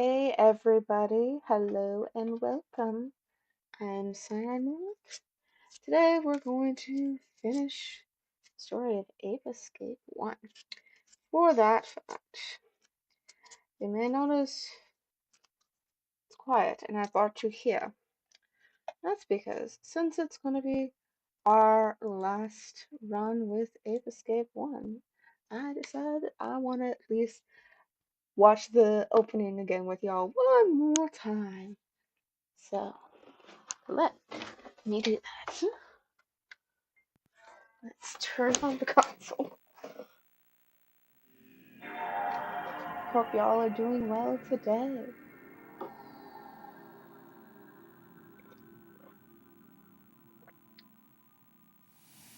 Hey everybody, hello and welcome. I'm Simon. Today we're going to finish the story of Ape Escape 1. For that fact, you may notice it's quiet and I brought you here. That's because since it's going to be our last run with Ape Escape 1, I decided I want to at least watch the opening again with y'all one more time. So, let me do that. Let's turn on the console. Hope y'all are doing well today.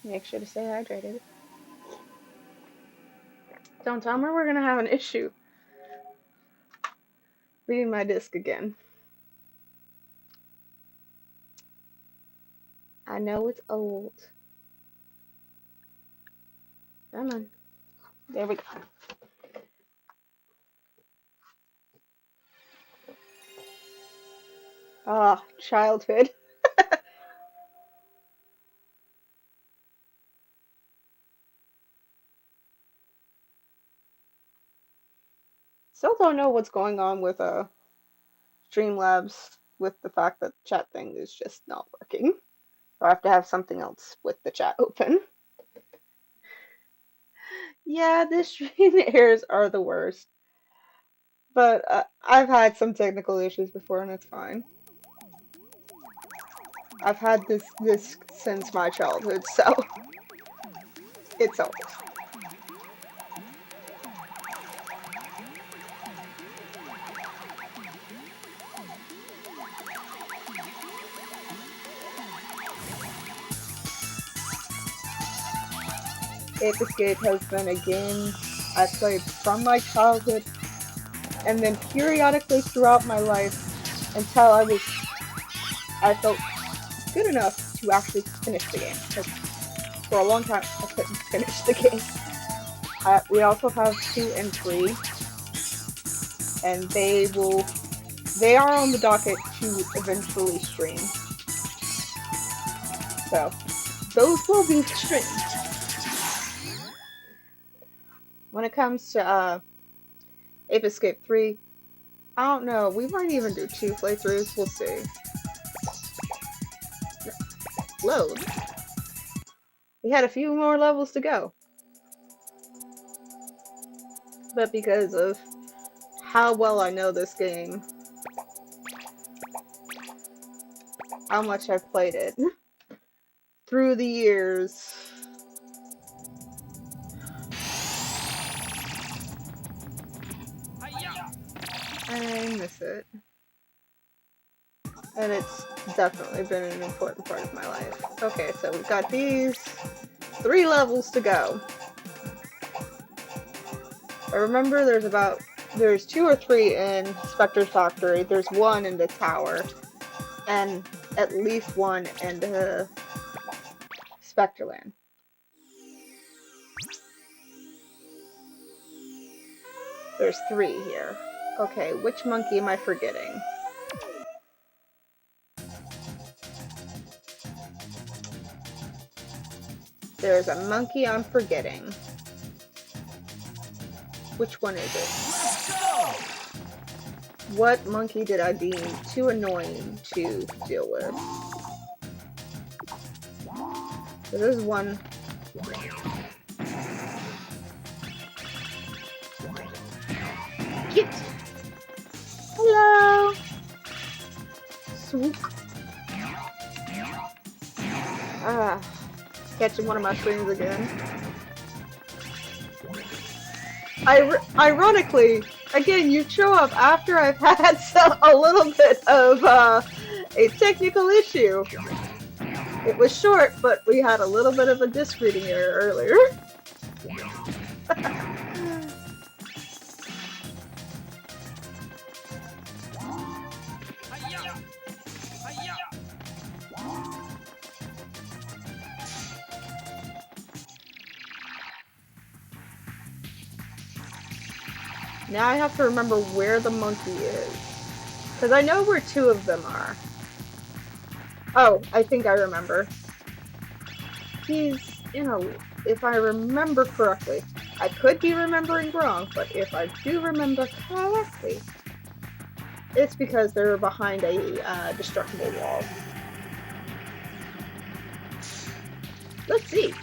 Make sure to stay hydrated. Don't tell me we're gonna have an issue reading my disc again. I know it's old. Come on. There we go. Ah, childhood. Still don't know what's going on with Streamlabs with the fact that the chat thing is just not working. So I have to have something else with the chat open. Yeah, the stream errors are the worst. But I've had some technical issues before and it's fine. I've had this since my childhood, so it's old. Ape Escape has been a game I played from my childhood and then periodically throughout my life until I felt good enough to actually finish the game. Because for a long time I couldn't finish the game. We also have 2 and 3, and they are on the docket to eventually stream. So those will be streamed. When it comes to Ape Escape 3, I don't know. We might even do 2 playthroughs. We'll see. Load. We had a few more levels to go. But because of how well I know this game, how much I've played it through the years, I miss it. And it's definitely been an important part of my life. Okay, so we've got these 3 levels to go. I remember there's 2 or 3 in Specter's factory, there's 1 in the tower, and at least 1 in the Specterland. There's 3 here. Okay, which monkey am I forgetting? There's a monkey I'm forgetting. Which one is it? What monkey did I deem too annoying to deal with? So this is one. Get! Hello! Swoop. Ah, catching one of my strings again. Ironically, again, you show up after I've had a little bit of a technical issue. It was short, but we had a little bit of a disc reading error earlier. Now I have to remember where the monkey is. Because I know where two of them are. Oh, I think I remember. He's in a... If I remember correctly. I could be remembering wrong, but if I do remember correctly, it's because they're behind a destructible wall. Let's see.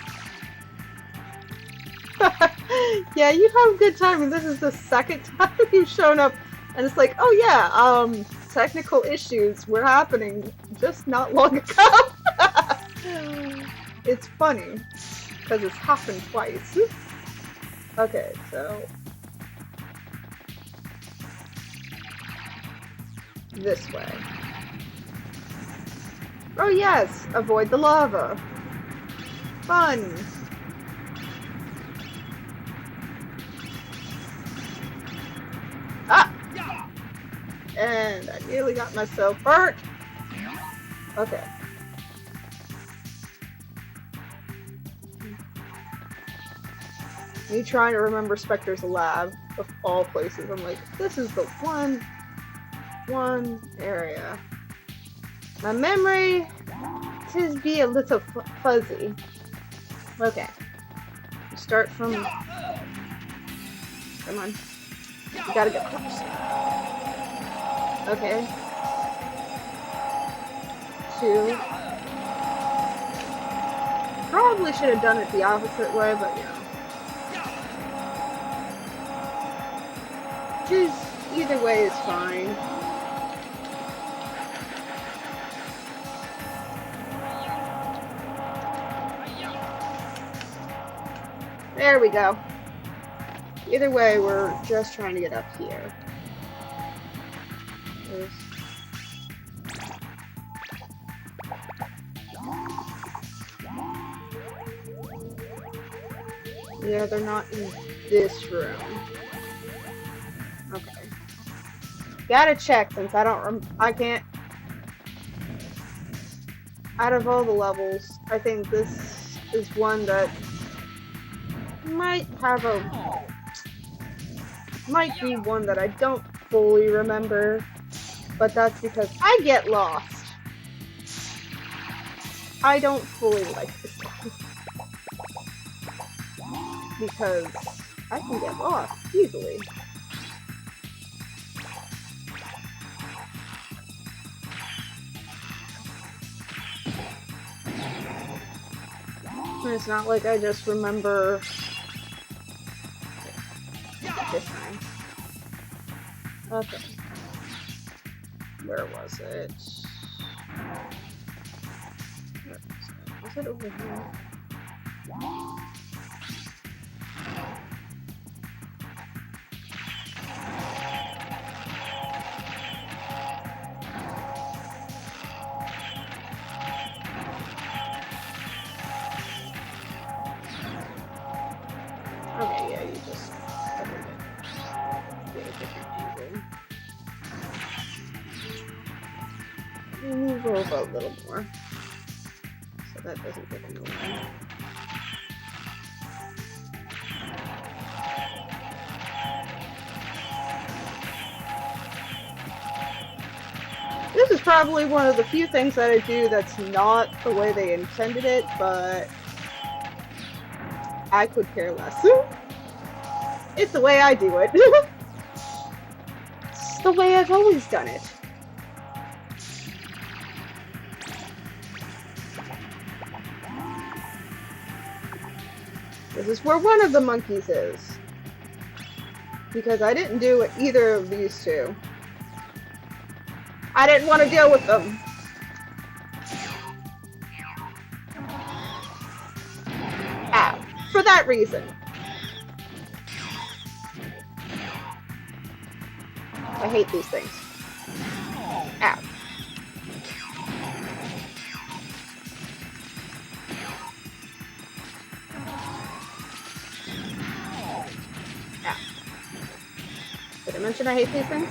Yeah, you have good timing. This is the second time you've shown up, and it's like, oh yeah, technical issues were happening just not long ago. It's funny, because it's happened twice. Okay, so... this way. Oh yes, avoid the lava. Fun. Ah! And I nearly got myself hurt. Okay. Me trying to remember Specter's lab of all places. I'm like, this is the one area. My memory does be a little fuzzy. Okay. You start from... Come on. You gotta get close. Okay. 2. Probably should have done it the opposite way, but you know. Just either way is fine. There we go. Either way, we're just trying to get up here. Yeah, they're not in this room. Okay. Gotta check since I can't. Out of all the levels, I think this is one that might be one that I don't fully remember, but that's because I get lost. I don't fully like this one because I can get lost easily. It's not like I just remember this time. Okay. Where was it? Was it over here? Okay, yeah, you just get a different angle. Move over a little more so that doesn't get in the way. This is probably one of the few things that I do that's not the way they intended it, but I could care less. It's the way I do it. It's the way I've always done it. This is where one of the monkeys is. Because I didn't do either of these two. I didn't want to deal with them. Ow. For that reason. I hate these things. Ow. Ow. Did I mention I hate these things?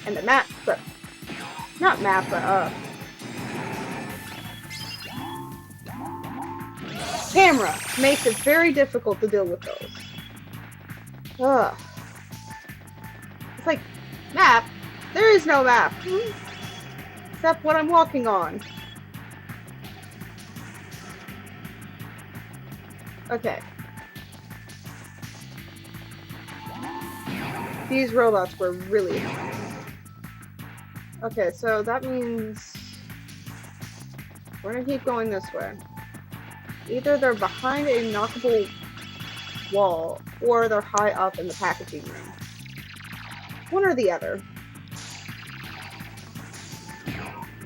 And the map, but not map, but camera makes it very difficult to deal with those. Ugh. It's like, map? There is no map. Except what I'm walking on. Okay. These robots were really annoying. Okay, so that means we're gonna keep going this way. Either they're behind a knockable wall, or they're high up in the packaging room. One or the other.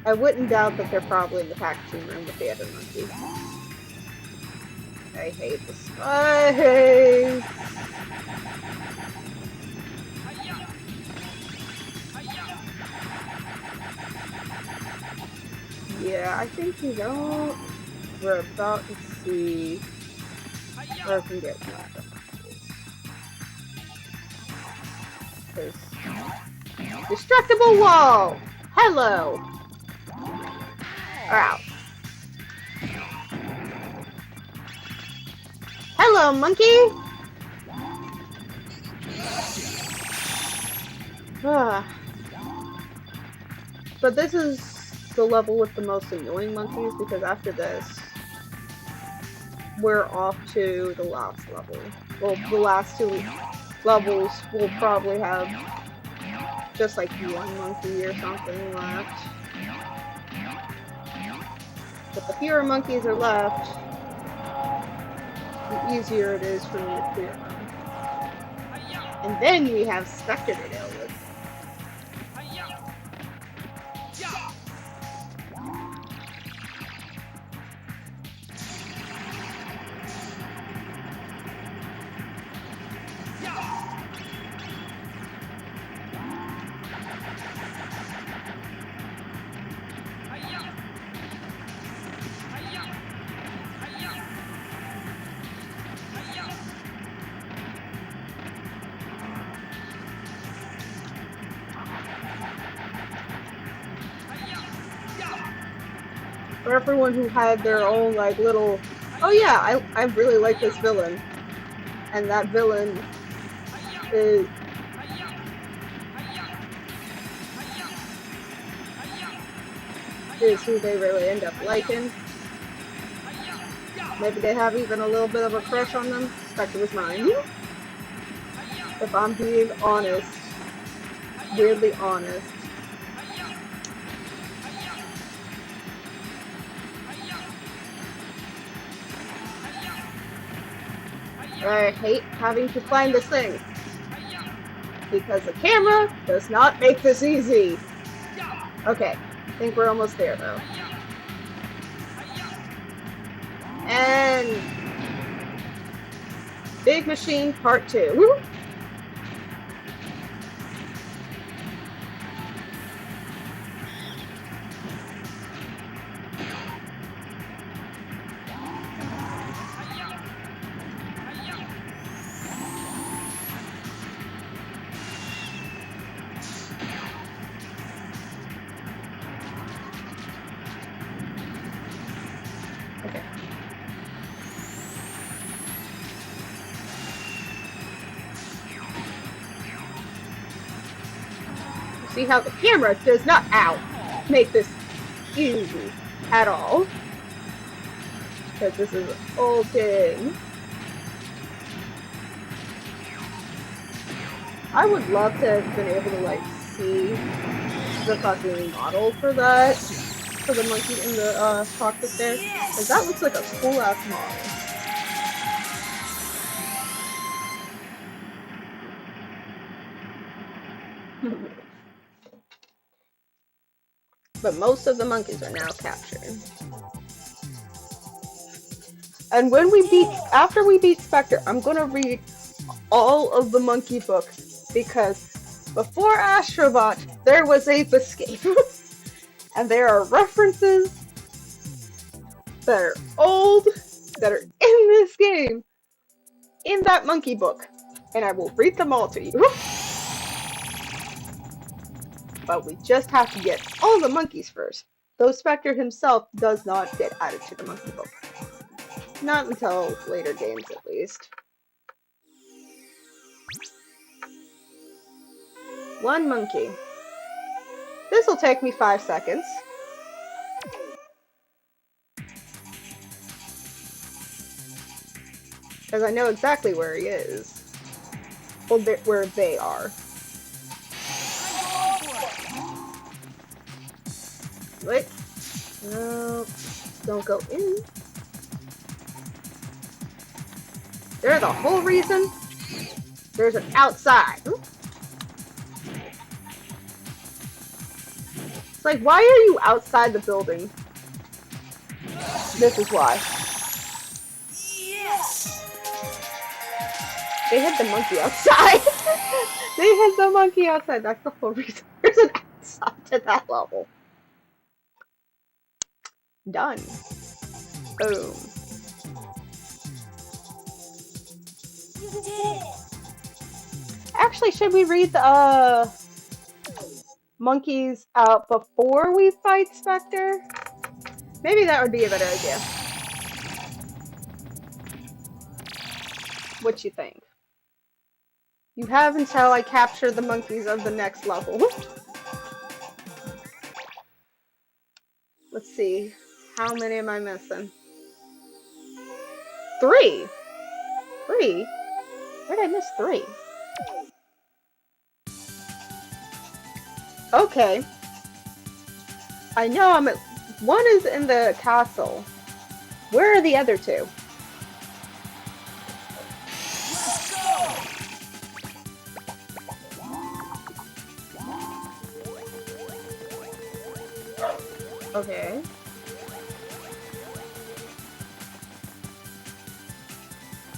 I wouldn't doubt that they're probably in the packaging room with the other monkey. I hate the spice! Yeah, I think you know we're about to see where I can get one of these. Destructible wall! Hello! Ow. Hello, monkey! But this is the level with the most annoying monkeys, because after this, we're off to the last level. Well, the last two levels will probably have just like one monkey or something left. But the fewer monkeys are left, the easier it is for me to clear them. And then we have Specter to deal with. For everyone who had their own like little, oh yeah, I really like this villain, and that villain is who they really end up liking. Maybe they have even a little bit of a crush on them. Specter was mine. If I'm being honest, weirdly honest. I hate having to climb this thing, because the camera does not make this easy. Okay, I think we're almost there though. And Big Machine Part 2. Woo! Okay. See how the camera does not make this easy at all, because this is an old game. I would love to have been able to like see the fucking model for that, for the monkey in the cockpit there, because that looks like a cool ass model. But most of the monkeys are now captured. And when we after we beat Specter, I'm gonna read all of the monkey books, because before Astrobot, there was Ape Escape. And there are references that are old, that are in this game, in that monkey book. And I will read them all to you. But we just have to get all the monkeys first, though Specter himself does not get added to the monkey book. Not until later games, at least. One monkey. This will take me 5 seconds. Because I know exactly where he is. Well, where they are. Wait. No. Don't go in. There's a whole reason. There's an outside. Ooh. It's like, why are you outside the building? This is why. Yes! They hid the monkey outside. They hid the monkey outside. That's the whole reason. There's an outside to that level. Done. Boom. You did it! Actually, should we read the monkeys out before we fight Specter? Maybe that would be a better idea. What you think? You have until I capture the monkeys of the next level. Let's see. How many am I missing? 3. 3? Where did I miss 3? Okay. I know I'm at... One is in the castle. Where are the other 2? Let's go! Okay.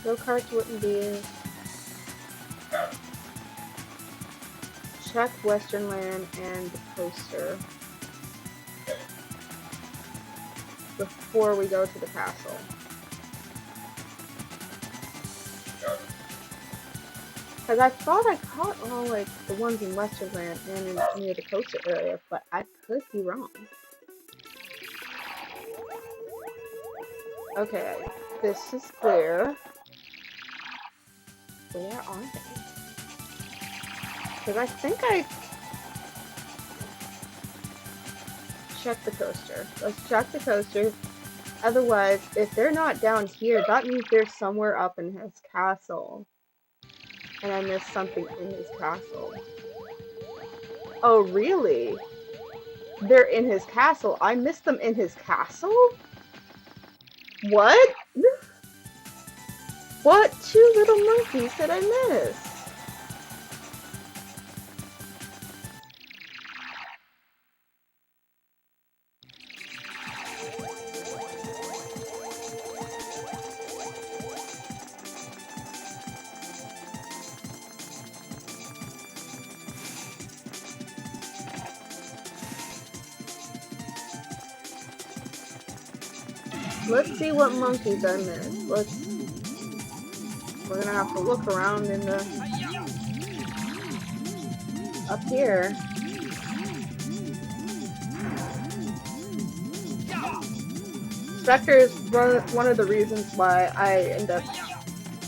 Go-karts wouldn't be... Check Western Land and the coaster before we go to the castle. Because I thought I caught all like the ones in Western Land and in near the coaster area, but I could be wrong. Okay, this is clear. Where are they? Because I think I checked the coaster. Let's check the coaster. Otherwise, if they're not down here, that means they're somewhere up in his castle. And I missed something in his castle. Oh, really? They're in his castle. I missed them in his castle? What? What 2 little monkeys did I miss? Let's see what monkeys I missed. We're gonna have to look around in the... up here. Specter is one of the reasons why I end up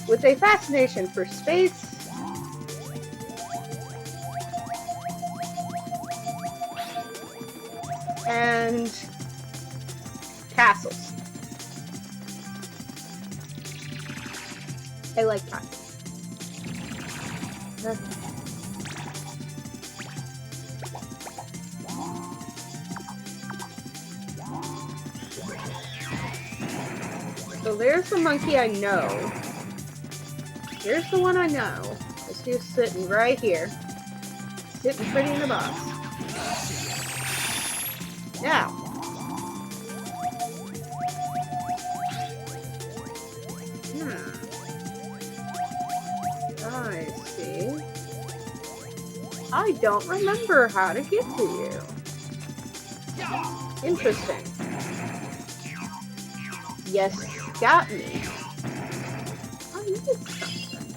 with a fascination for space and castles. I like castles. So there's the monkey I know. Here's the one I know. He's sitting right here. Sitting pretty in the box. Now. I see. I don't remember how to get to you. Interesting. Yes, got me. I missed something.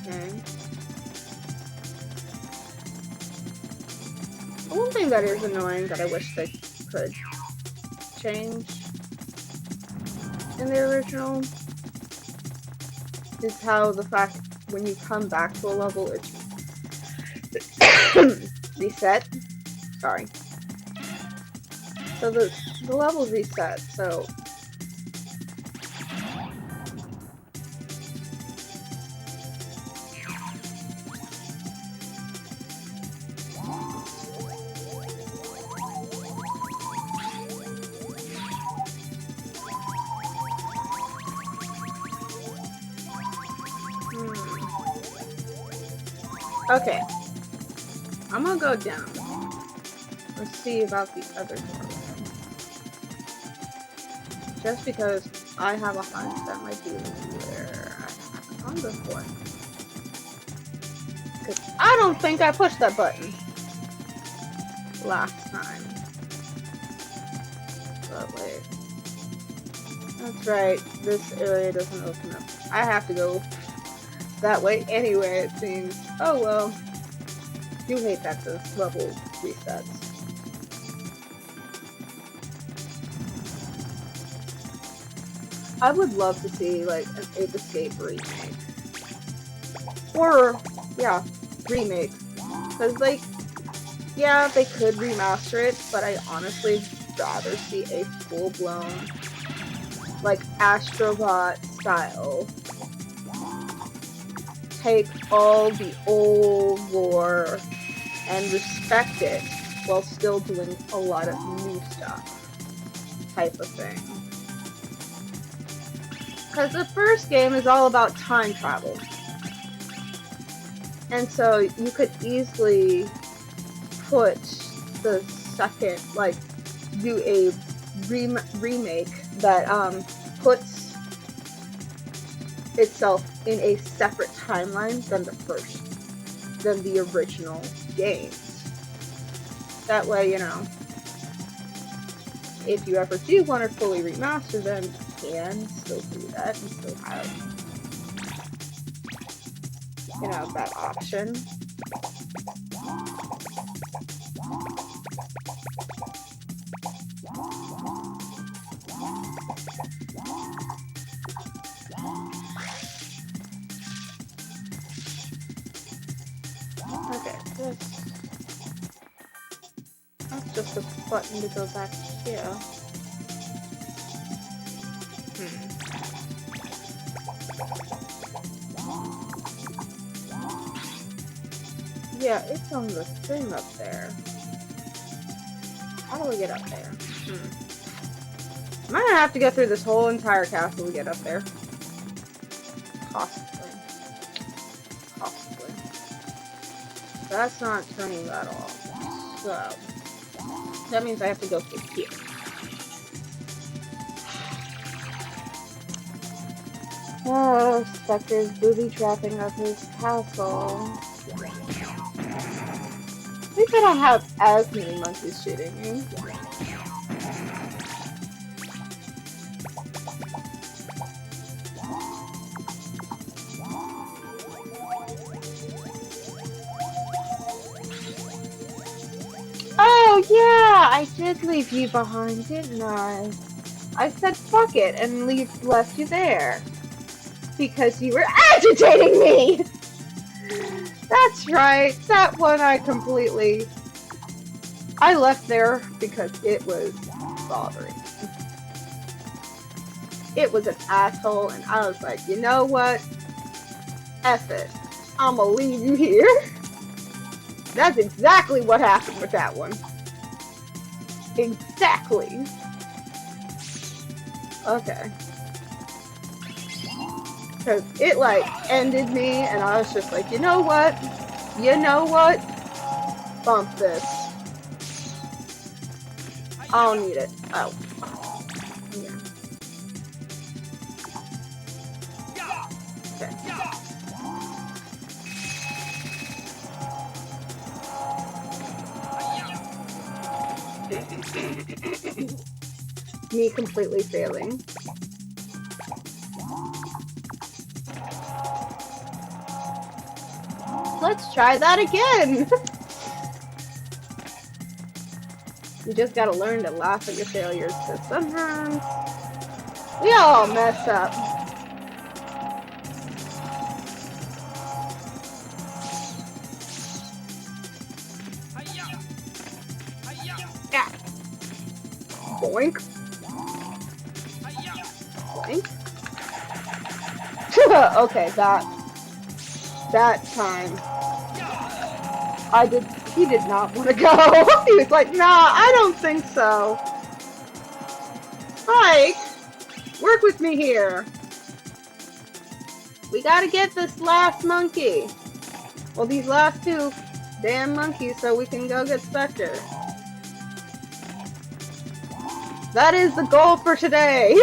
Okay. One thing that is annoying that I wish they could change in the original is how the fact when you come back to a level, it's reset. Sorry. So the level's reset. So okay, I'm gonna go down. Let's see about the other door. Just because I have a hunch that might be where I haven't gone before. Because I don't think I pushed that button last time. But wait. That's right, this area doesn't open up. I have to go that way anyway, it seems. Oh well. Do hate that this level resets. I would love to see like an Ape Escape remake. Or, yeah, remake. Because like, yeah, they could remaster it, but I honestly rather see a full-blown, like, Astrobot style. Take all the old lore and respect it while still doing a lot of new stuff type of thing. Because the first game is all about time travel. And so you could easily put the second, like, do a remake that puts itself in a separate timeline than the original games. That way, you know, if you ever do want to fully remaster them, you can still do that and still have, you know, that option. Okay, that's just a button to go back here. Yeah, it's on the thing up there. How do we get up there? Am I gonna have to go through this whole entire castle to get up there? Possibly. Possibly. That's not turning that off. So, that means I have to go through here. Oh, Specter's booby trapping up his castle. At least I don't have as many monkeys shooting me. Oh yeah, I did leave you behind, didn't I? I said fuck it and left you there. Because you were agitating me! That's right, that one I left there because it was bothering me. It was an asshole and I was like, you know what? F it. I'ma leave you here. That's exactly what happened with that one. Exactly. Okay. Because it like ended me and I was just like, you know what? You know what? Bump this. I don't need it. Oh. Yeah. Okay. Me completely failing. Let's try that again! You just gotta learn to laugh at your failures, because sometimes we all mess up. Yeah. Boink. Boink. Okay, that time. He did not want to go. He was like, nah, I don't think so. Mike, work with me here. We gotta get this last monkey. Well, these last two damn monkeys so we can go get Specter. That is the goal for today.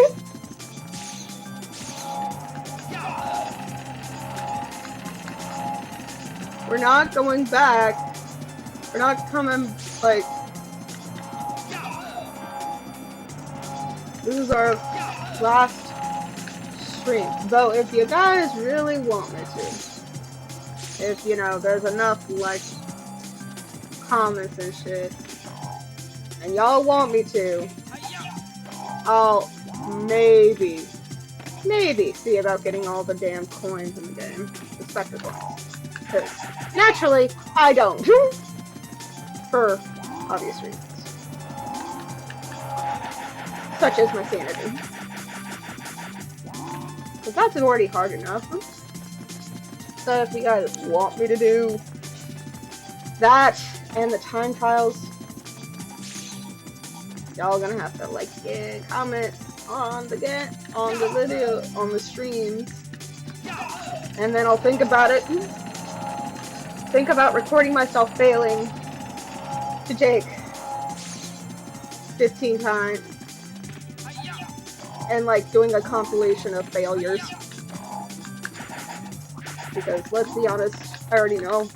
We're not going back. We're not coming, like... This is our last stream. Though, if you guys really want me to, if, you know, there's enough, like, comments and shit, and y'all want me to, I'll maybe see about getting all the damn coins in the game. The Specter coins. Because, naturally, I don't. For obvious reasons. Such as my sanity. Because that's already hard enough. So if you guys want me to do that and the time trials, y'all gonna have to like and comment on the video, on the streams. And then I'll think about it. Think about recording myself failing to Jake 15 times. And like doing a compilation of failures. Because let's be honest, I already know.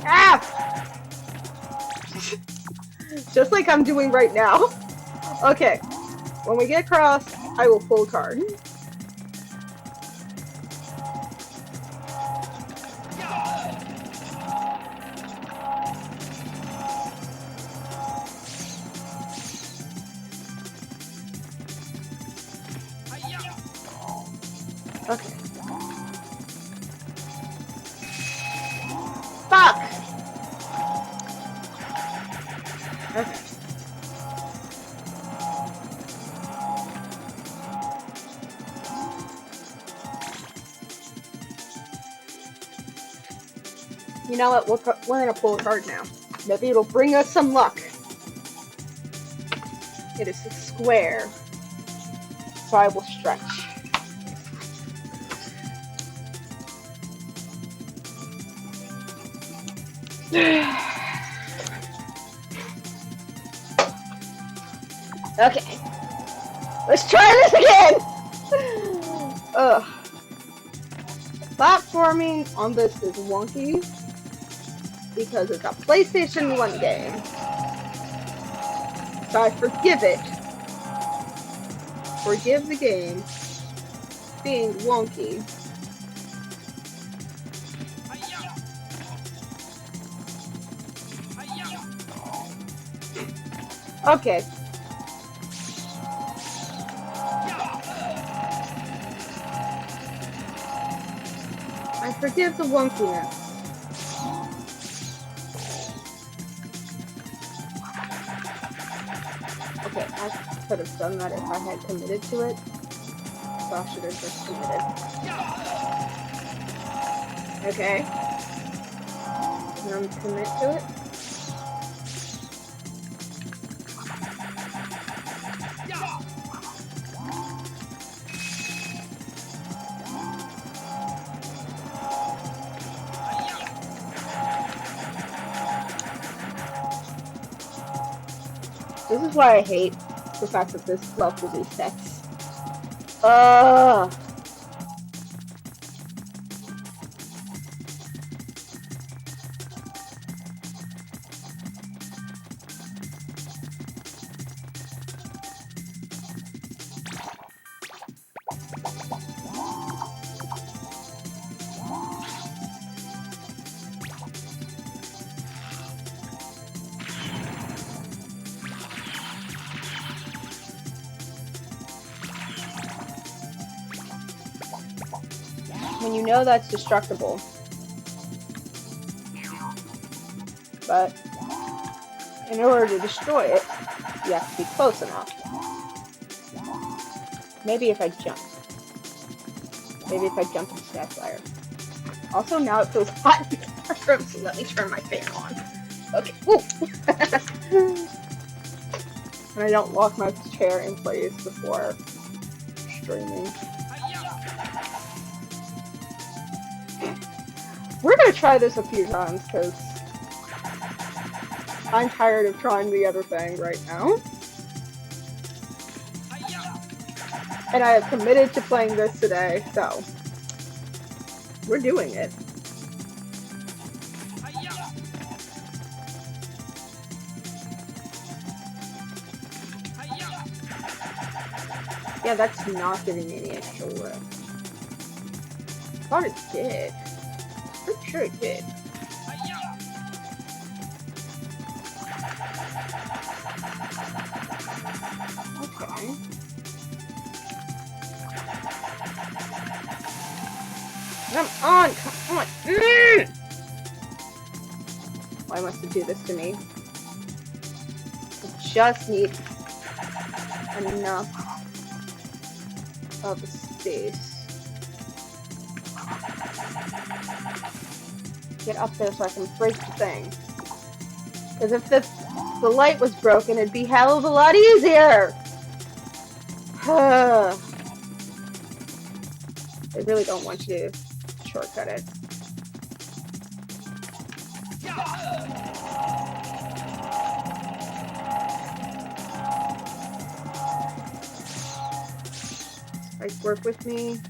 Ah! Just like I'm doing right now. Okay. When we get across, I will pull a card. Okay. Fuck! Okay. You know what? We're gonna pull a card now. Maybe it'll bring us some luck. It is a square. So I will stretch. Okay. Let's try this again! Ugh. Platforming on this is wonky because it's a PlayStation 1 game. So I forgive it. Forgive the game being wonky. Okay. I forgive the wonkiness. Okay, I could have done that if I had committed to it. So I should have just committed. Okay. Commit to it. This is why I hate the fact that this level resets. when you know that's destructible. But in order to destroy it, you have to be close enough. Maybe if I jump. Maybe if I jump and stack fire. Also, now it feels hot in the room, so let me turn my fan on. Okay. Woo! And I don't lock my chair in place before streaming. We're gonna try this a few times because I'm tired of trying the other thing right now. And I have committed to playing this today, so we're doing it. Yeah, that's not giving me any extra wood. I thought it did. Pretty sure it did. Okay. Come on! Come on! Why must it do this to me? I just need enough of a space. Get up there so I can break the thing. Because if the light was broken, it'd be hell of a lot easier! They really don't want you to shortcut it. Like, work with me.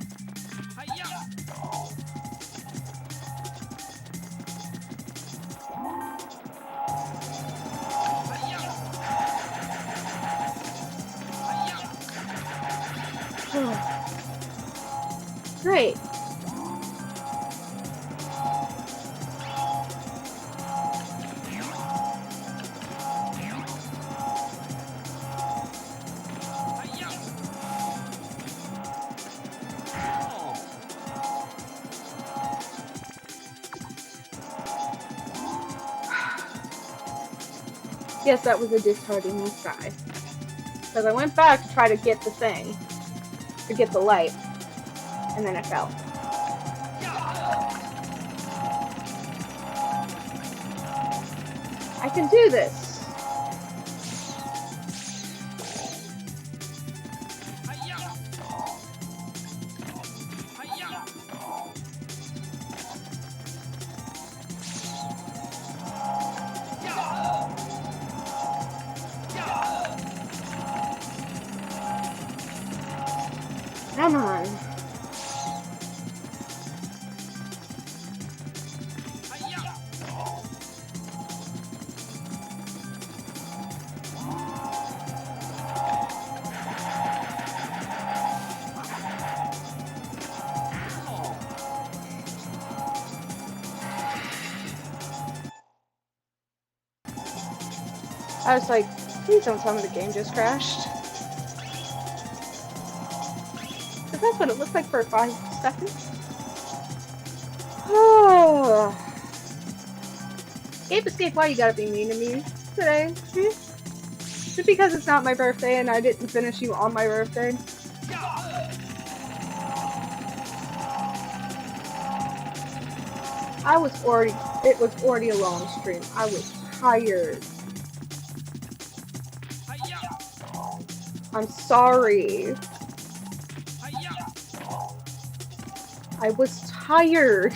Great. Yes, that was a disheartening sigh. Because I went back to try to get the thing, to get the light, and then I fell. I can do this. Come on. I was like, please don't tell me the game just crashed. Because that's what it looked like for 5 seconds. Oh. Escape, why you gotta be mean to me today? Just because it's not my birthday and I didn't finish you on my birthday? It was already a long stream. I was tired. I'm sorry. I was tired.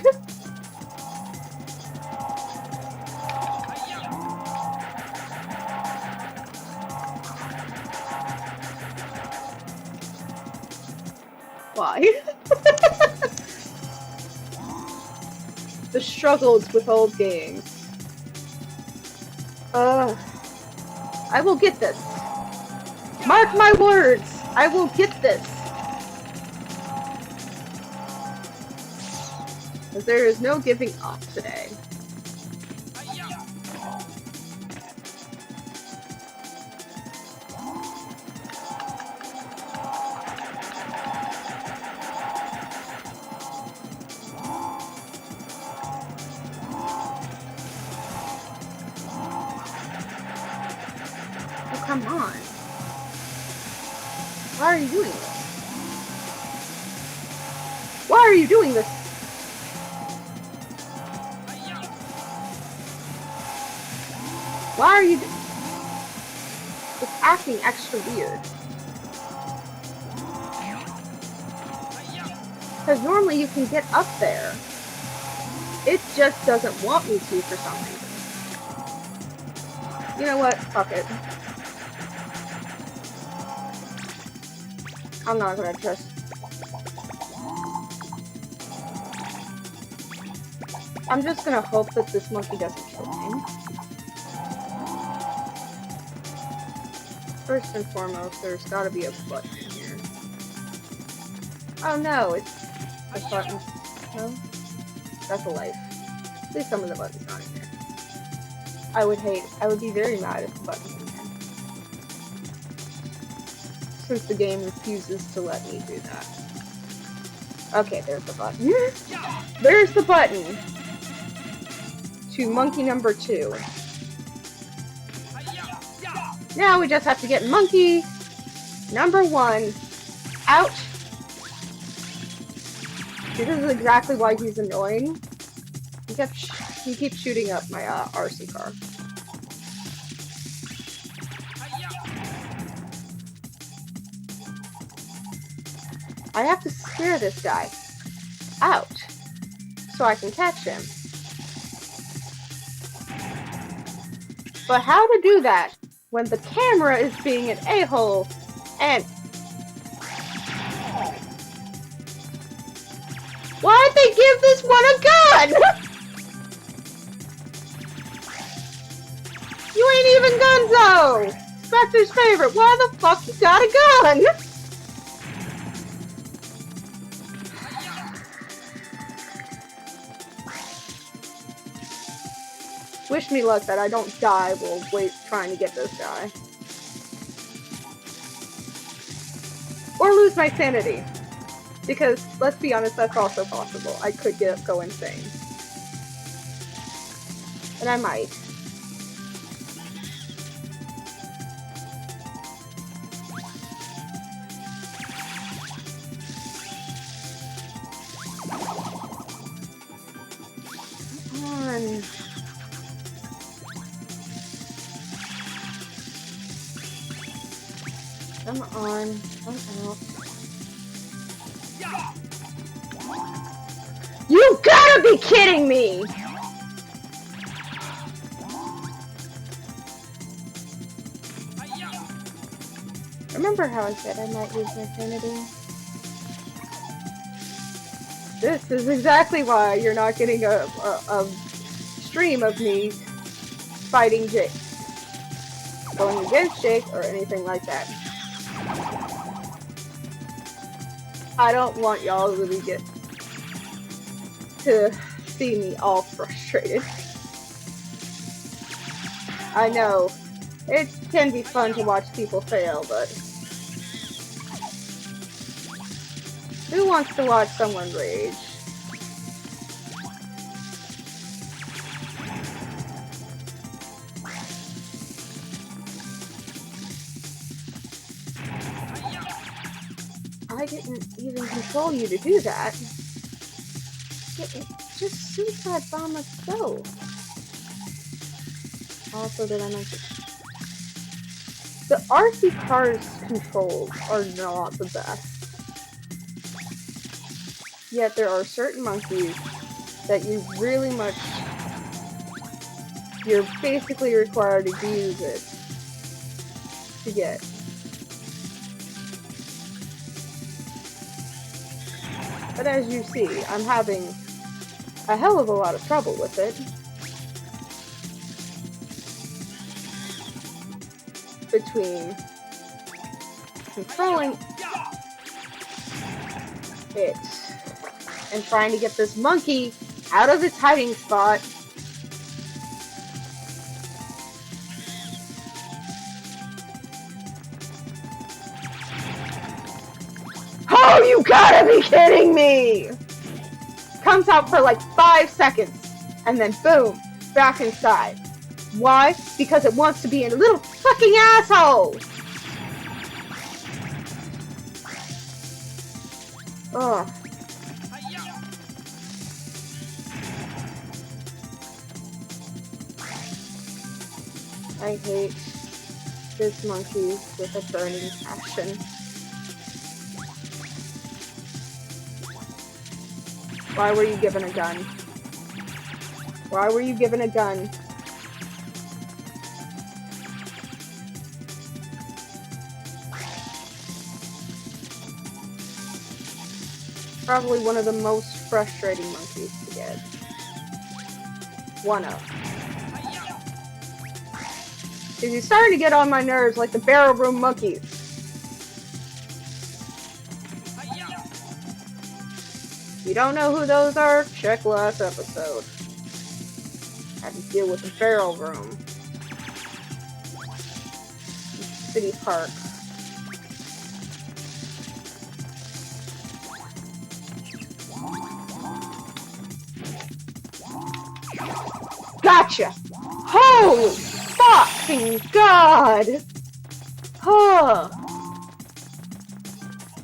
Why? The struggles with old games. I will get this. Mark my words. I will get this. Because there is no giving up today. come on. Why are you doing this? Why are you doing this? Why are you it's acting extra weird? Because normally you can get up there. It just doesn't want me to for some reason. You know what? Fuck it. I'm not gonna trust. I'm just gonna hope that this monkey doesn't kill me. First and foremost, there's gotta be a button in here. Oh no, it's the button. No? That's a life. At least some of the buttons not in there. I would be very mad if the button's in there. Since the game refuses to let me do that. Okay, there's the button. There's the button! To monkey number 2. Now we just have to get monkey number 1 out. See, this is exactly why he's annoying. He keeps shooting up my RC car. I have to scare this guy out so I can catch him. But how to do that when the camera is being an a-hole and... Why'd they give this one a gun? You ain't even Gunzo! Specter's favorite. Why the fuck you got a gun? Wish me luck that I don't die while trying to get this guy. Or lose my sanity. Because, let's be honest, that's also possible. I could go insane. And I might. Come on. Come on. Come out. You gotta be kidding me! Remember how I said I might lose my sanity? This is exactly why you're not getting a stream of me fighting Jake. Going against Jake or anything like that. I don't want y'all to really get to see me all frustrated. I know, it can be fun to watch people fail, but who wants to watch someone rage? I didn't even control you to do that. Just suicide bomb us go. Also, did I mention the RC car's controls are not the best. Yet there are certain monkeys that you're basically required to use it to get. But as you see, I'm having a hell of a lot of trouble with it. Between controlling it and trying to get this monkey out of its hiding spot. Oh, you gotta be kidding me! Comes out for like 5 seconds, and then boom, back inside. Why? Because it wants to be a little fucking asshole! Ugh. I hate this monkey with a burning passion. Why were you given a gun? Why were you given a gun? Probably one of the most frustrating monkeys to get. One of. Because he's starting to get on my nerves like the barrel room monkeys. If you don't know who those are, check last episode. Had to deal with the barrel room. City Park. Gotcha! Holy fucking god! Huh.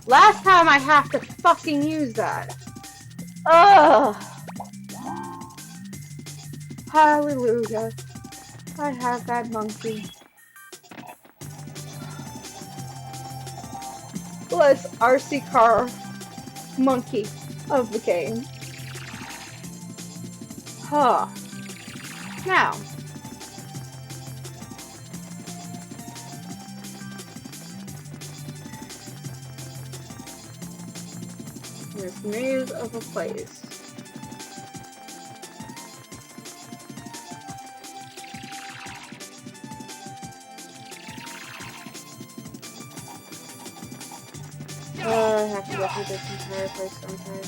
Last time I have to fucking use that. Ugh. Hallelujah. I have that monkey. Bless RC car monkey of the game. Huh. Now. This maze of a place. I have to go through this entire place sometime.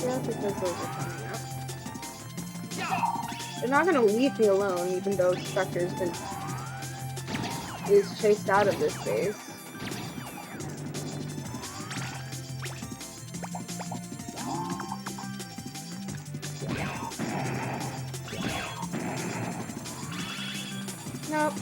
Yeah, because those are coming up. They're not gonna leave me alone, even though Specter's is chased out of this base. Nope.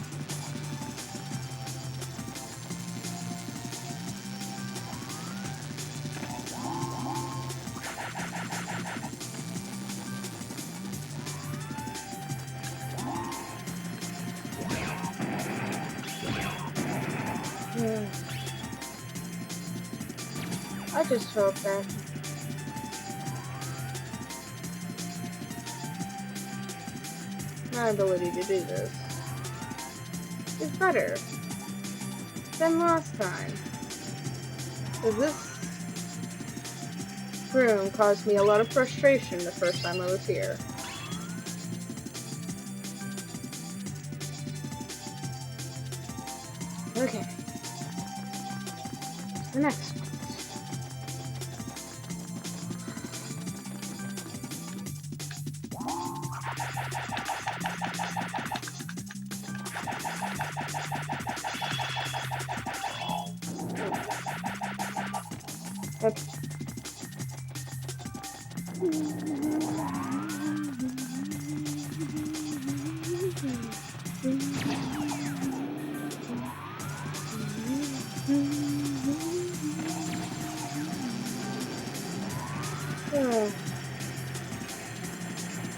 I just hope that my ability to do this is better than last time. Because this room caused me a lot of frustration the first time I was here. Okay. The next one. Okay.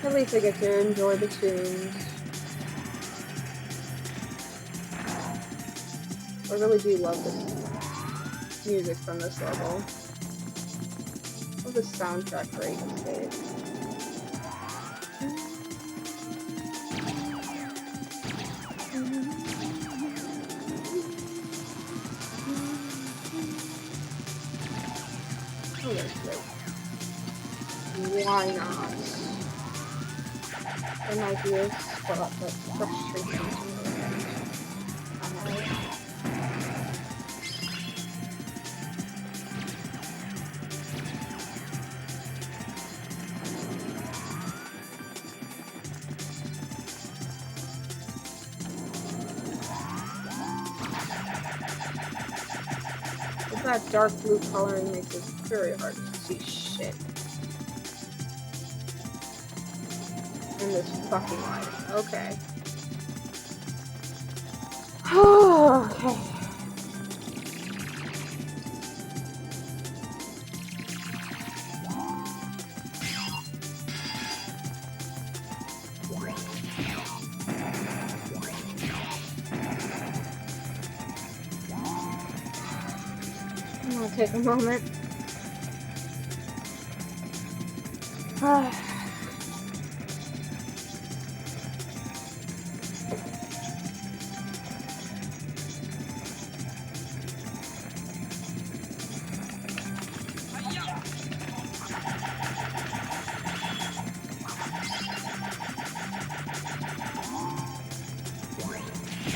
At least I get to enjoy the tunes. I really do love this music from this level. Love the soundtrack for Aiden State. Oh, that's great. Why not? There might be a spot that frustrates me. that dark blue coloring makes it very hard to see shit. In this fucking life. Okay. Okay. I'm gonna take a moment.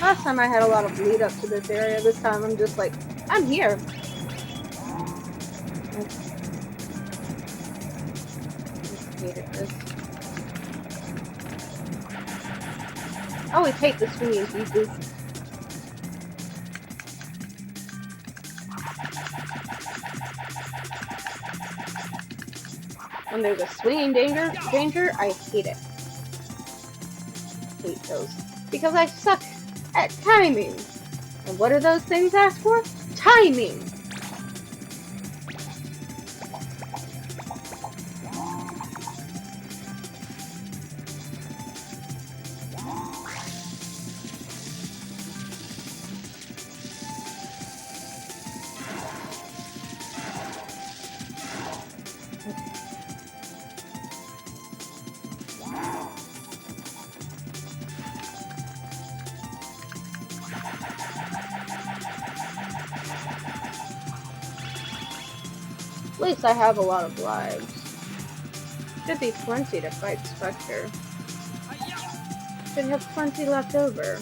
Last time I had a lot of lead up to this area. This time I'm just like, I'm here. I hated this. I always hate the swinging pieces. When there's a swinging danger, I hate it. Hate those. Because I suck at timing. And what do those things ask for? Timing! At least I have a lot of lives. Should be plenty to fight Specter. Should have plenty left over.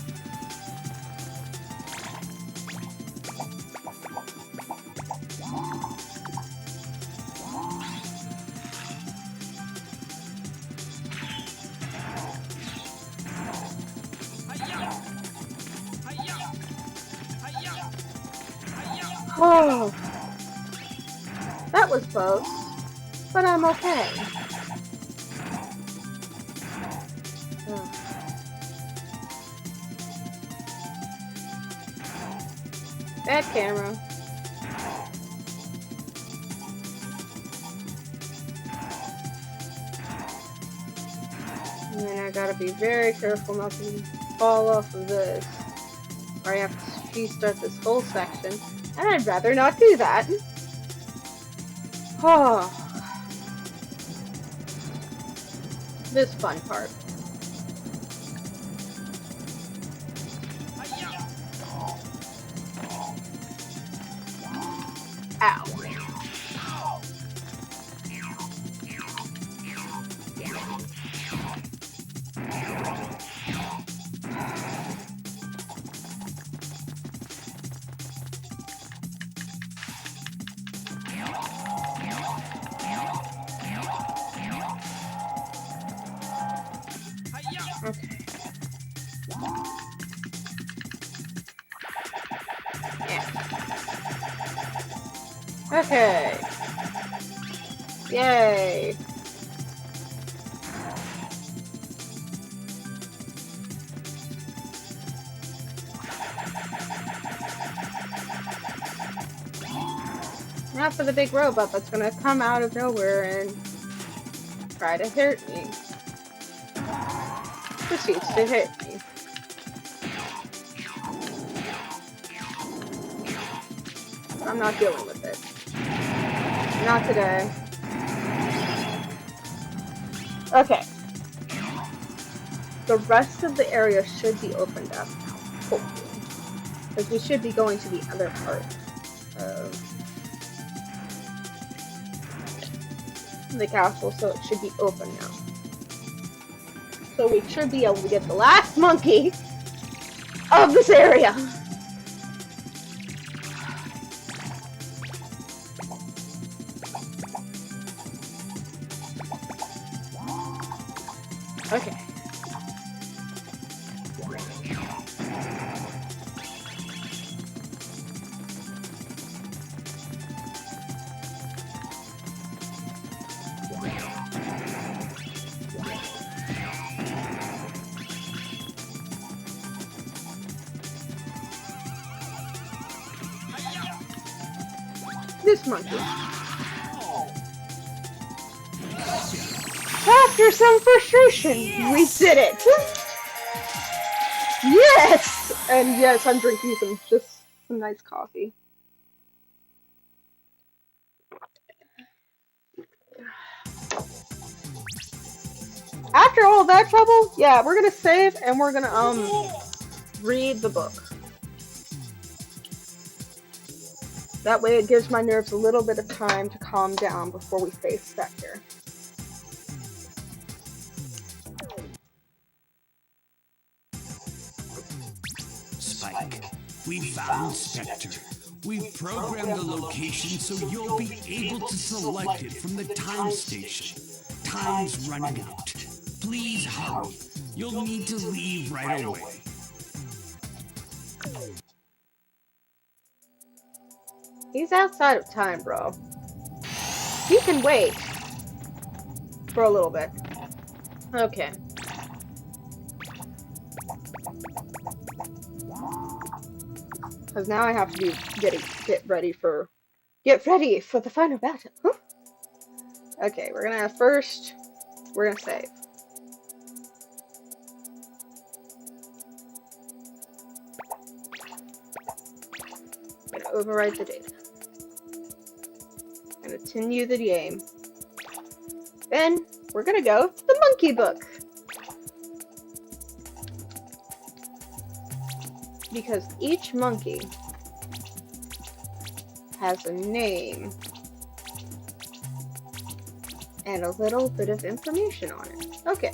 Oh, that was close, but I'm okay. Oh. Bad camera. And then I gotta be very careful not to fall off of this, or I have to restart this whole section, and I'd rather not do that. Oh, this fun part. Ow. Okay. Yeah. Okay. Yay. Now for the big robot that's gonna come out of nowhere and try to hurt me. Proceeds to hit me. I'm not dealing with it. Not today. Okay. The rest of the area should be opened up now, hopefully. Because we should be going to the other part of the castle, so it should be open now. So we should be able to get the last monkey of this area. Okay. this monkey. Oh, gotcha. After some frustration, we did it! Yes! And yes, I'm drinking some nice coffee. After all that trouble, yeah, we're gonna save and we're gonna You did it. read the book. That way it gives my nerves a little bit of time to calm down before we face Specter. Spike, we found Specter. We've programmed the location so you'll be able to select it from the time station. Time's running out. Please hurry. You'll need to leave right away. He's outside of time, bro. He can wait for a little bit. Okay. Because now I have to get ready for the final battle. Huh? Okay, we're gonna save. I'm gonna overwrite the data. Continue the game. Then we're gonna go to the monkey book. Because each monkey has a name and a little bit of information on it. Okay.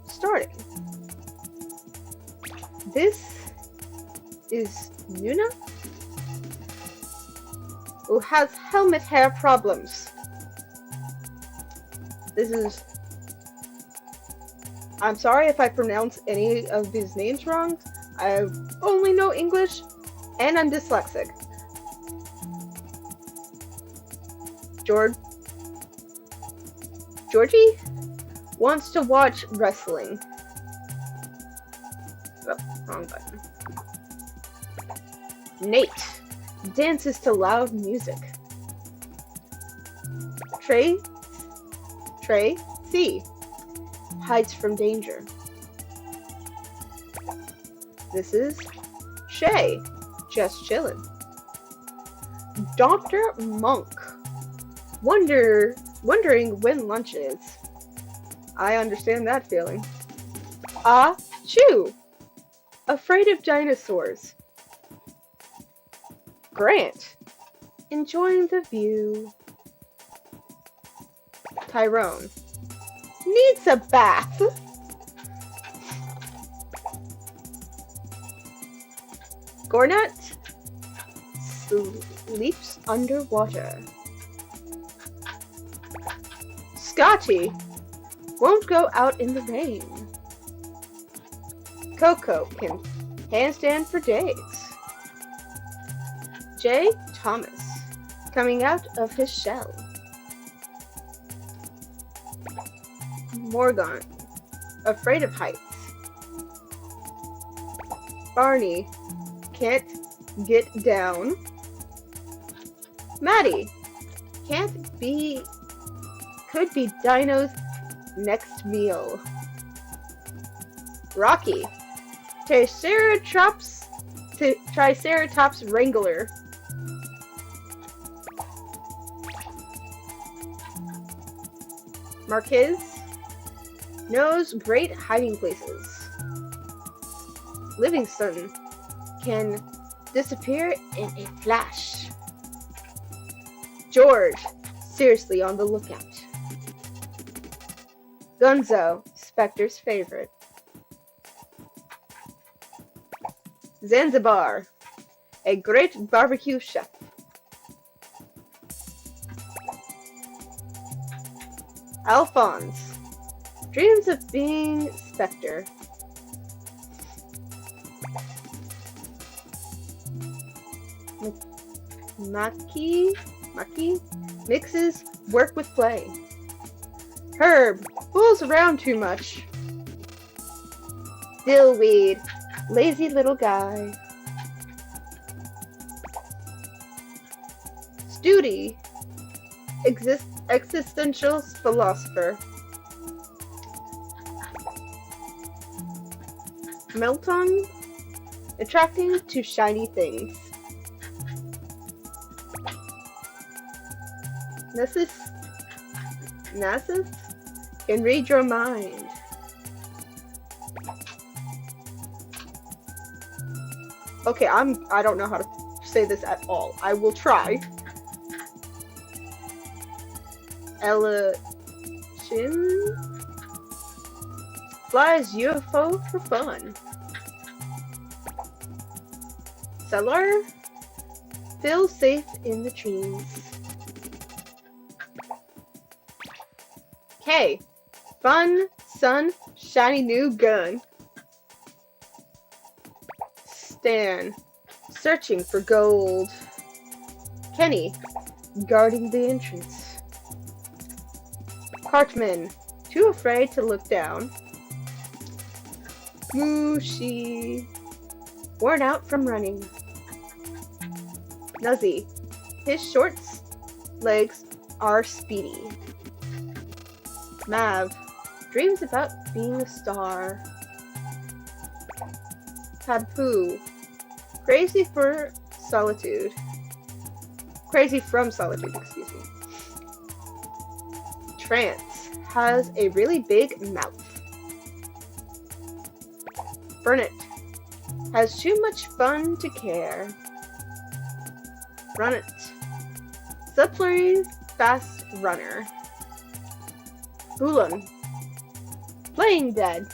Starting. This is Nuna, who has helmet hair problems. I'm sorry if I pronounce any of these names wrong. I only know English, and I'm dyslexic. Georgie wants to watch wrestling. Oh, wrong button. Nate dances to loud music. Trey C hides from danger. This is Shay, just chillin'. Dr. Monk, wondering when lunch is. I understand that feeling. Ah, Chew, afraid of dinosaurs. Grant, enjoying the view. Tyrone, needs a bath. Gornat sleeps underwater. Scotty won't go out in the rain. Coco can handstand for days. Jay Thomas coming out of his shell. Morgan, afraid of heights. Barney can't get down. Maddie could be Dino's next meal. Rocky, Triceratops Wrangler. Marquez knows great hiding places. Livingston can disappear in a flash. George, seriously on the lookout. Gunzo, Specter's favorite. Zanzibar, a great barbecue chef. Alphonse, dreams of being Specter. Maki mixes work with play. Herb fools around too much. Dillweed, lazy little guy. Duty, existential philosopher. Melton, attracting to shiny things. Nasus can read your mind. Okay, I don't know how to say this at all. I will try. Ella Chin flies UFO for fun. Cellar feels safe in the trees. K, fun, sun, shiny new gun. Stan, searching for gold. Kenny, guarding the entrance. Cartman, too afraid to look down. Mushi, worn out from running. Nuzzy, his short legs are speedy. Mav, dreams about being a star. Padpoo, crazy from solitude, excuse me. Trance, has a really big mouth. Burnett, has too much fun to care. Runnit, subtly fast runner. Bulan, playing dead.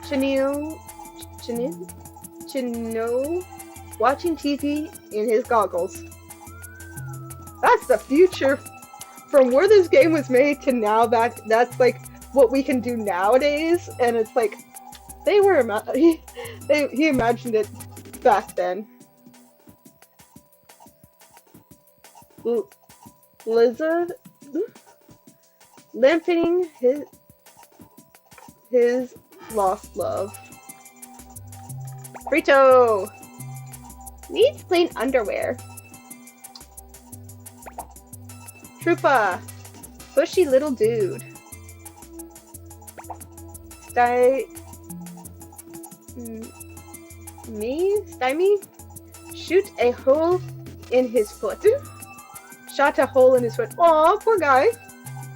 Chino, watching TV in his goggles. That's the future. From where this game was made to now, that's like what we can do nowadays, and it's like they were he imagined it back then. Lizard limping his lost love. Frito needs plain underwear. Troopa, bushy little dude. Stymie, shoot a hole in his foot. Shot a hole in his foot. Aw, poor guy.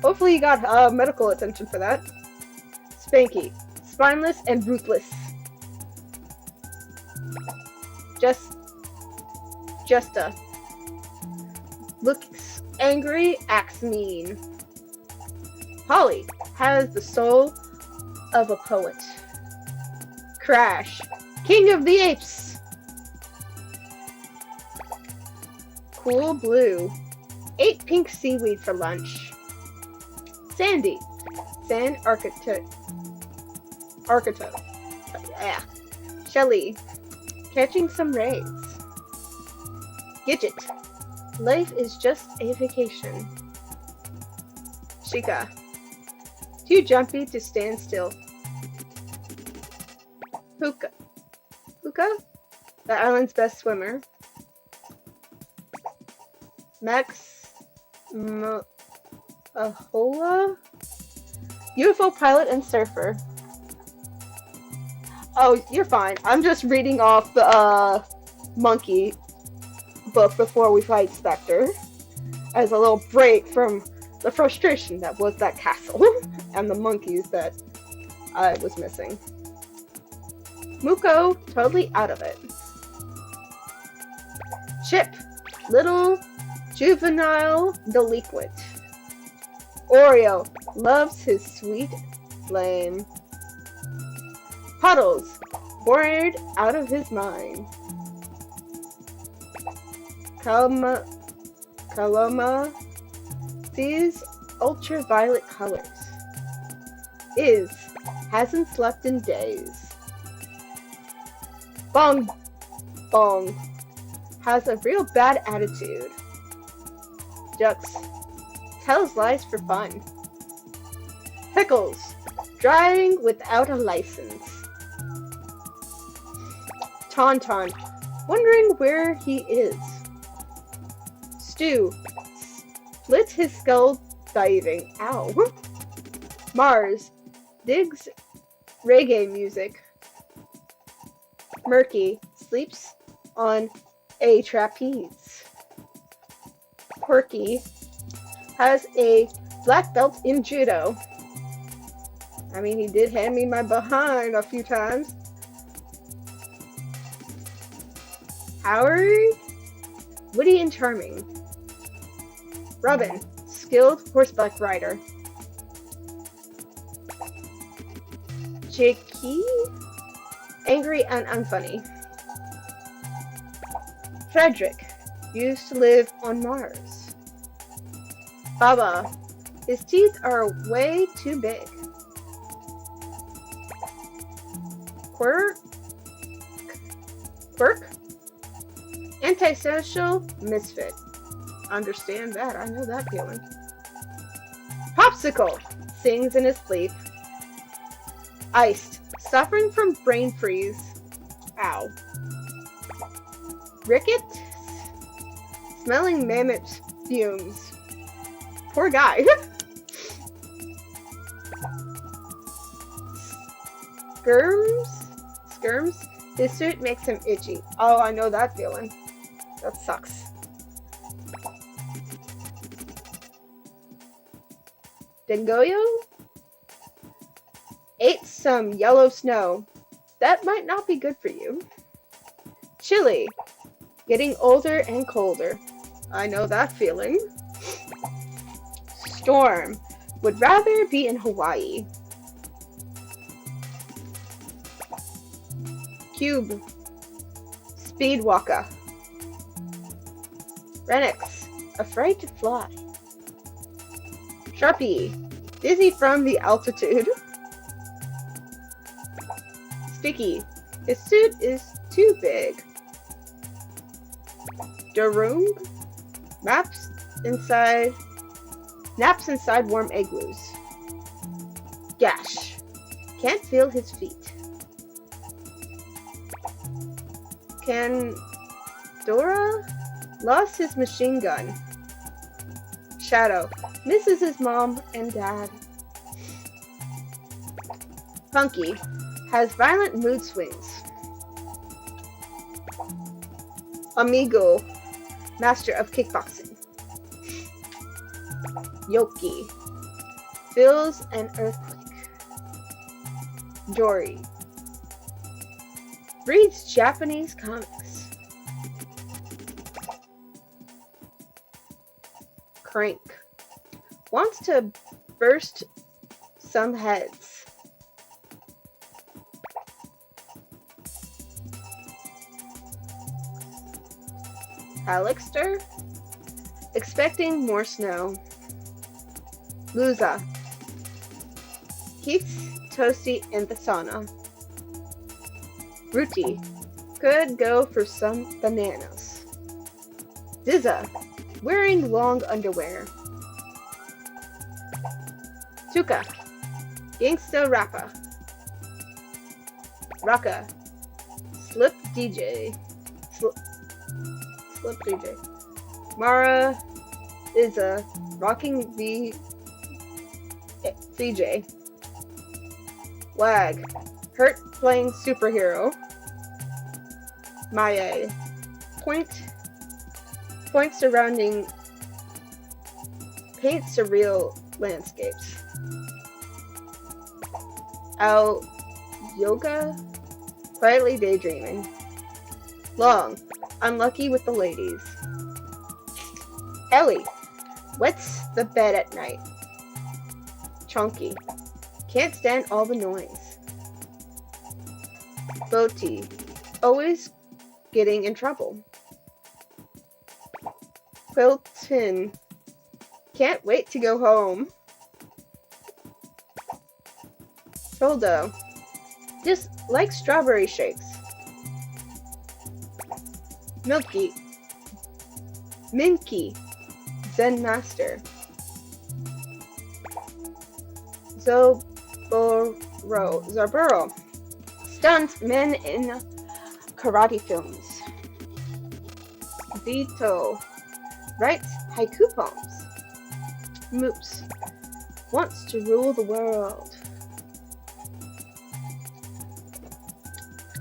Hopefully he got medical attention for that. Spanky, spineless and ruthless. Justa, looks angry, acts mean. Holly has the soul of a poet. Crash, king of the apes. Cool blue, ate pink seaweed for lunch. Sandy, sand architect. Yeah. Shelly, catching some rays. Gidget, life is just a vacation. Shika, too jumpy to stand still. Puka, the island's best swimmer. Max Ahola, UFO pilot and surfer. Oh, you're fine. I'm just reading off the monkey book before we fight Specter, as a little break from the frustration that was that castle and the monkeys that I was missing. Muko, totally out of it. Chip, little juvenile delinquent. Oreo, loves his sweet flame. Puddles, bored out of his mind. Kaloma sees ultraviolet colors. Hasn't slept in days. Bong has a real bad attitude. Jux tells lies for fun. Pickles, driving without a license. Tauntaun, wondering where he is. Stu splits his skull diving. Ow. Mars digs reggae music. Murky sleeps on a trapeze. Quirky has a black belt in judo. I mean, he did hand me my behind a few times. Howard, witty and charming. Robin, skilled horseback rider. Jakey, angry and unfunny. Frederick used to live on Mars. Baba, his teeth are way too big. Quirk, antisocial misfit. Understand that, I know that feeling. Popsicle, sings in his sleep. Iced, suffering from brain freeze. Ow. Ricket, smelling mammoth fumes. Poor guy. Skirms, his suit makes him itchy. Oh, I know that feeling. That sucks. Dengoyo ate some yellow snow. That might not be good for you. Chili, getting older and colder. I know that feeling. Storm, would rather be in Hawaii. Cube, Speedwalker. Renix, afraid to fly. Sharpie, dizzy from the altitude. Sticky, his suit is too big. Darung, naps inside warm igloos. Gash, can't feel his feet. Dora lost his machine gun. Shadow misses his mom and dad. Funky has violent mood swings. Amigo, master of kickboxing. Yoki feels an earthquake. Jory reads Japanese comics. Crank wants to burst some heads. Alexter, expecting more snow. Luza, keeps Toasty in the sauna. Ruti, could go for some bananas. Dizza, wearing long underwear. Tuka, gangsta rapper. Raka, slip DJ. Slip DJ. Mara is a rocking VJ. Wag, hurt playing superhero. Maya, point surrounding paint surreal landscapes. Al Yoga, quietly daydreaming. Long, unlucky with the ladies. Ellie, wets the bed at night. Chunky, can't stand all the noise. Boti, always getting in trouble. Quilton, can't wait to go home. Toldo, just like strawberry shakes. Minky, Zen Master. Zarburo, stunt men in karate films. Vito, Writes haiku poems. Moose. Wants to rule the world.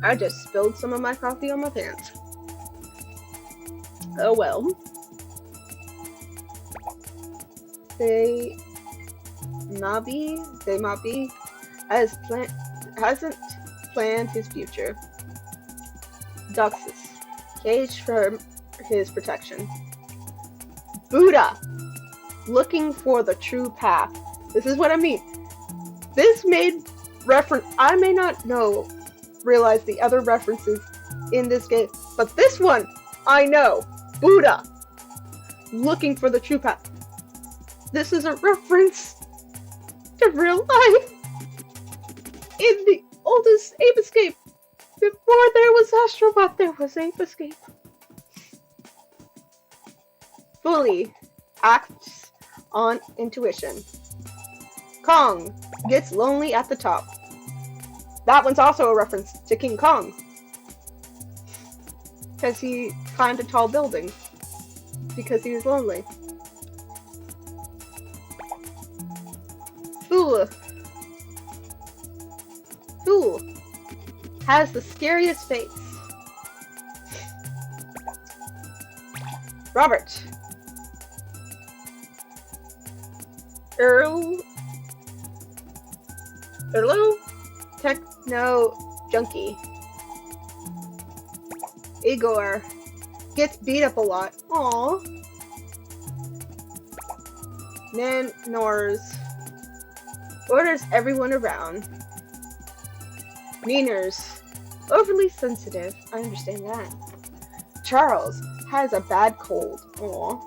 I just spilled some of my coffee on my pants. Oh well. They Nabi hasn't planned his future. Duxus. Caged for his protection. Buddha. Looking for the true path. This is what I mean. This made reference. I may not realize the other references in this game, but this one I know. Buddha. Looking for the true path. This is a reference to real life. In the oldest Ape Escape. Before there was Astrobot, there was Ape Escape. Fully acts on intuition. Kong gets lonely at the top. That one's also a reference to King Kong. Because he climbed a tall building. Because he was lonely. Fool has the scariest face. Robert. Erlo Techno Junkie. Igor gets beat up a lot. Aww. Nanors orders everyone around. Meaners overly sensitive. I understand that. Charles has a bad cold. Aww.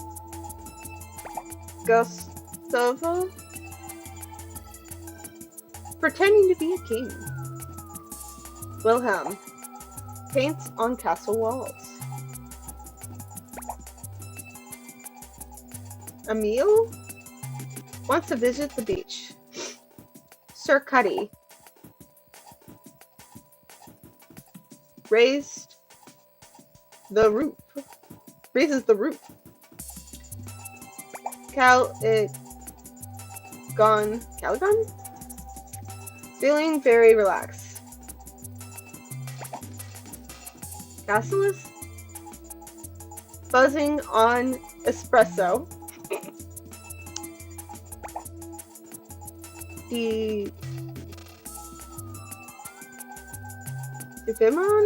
Gustavo pretending to be a king. Wilhelm paints on castle walls. Emile wants to visit the beach. Sir Cuddy raises the roof. Caligon? Feeling very relaxed. Cassius? Buzzing on espresso. Devimon?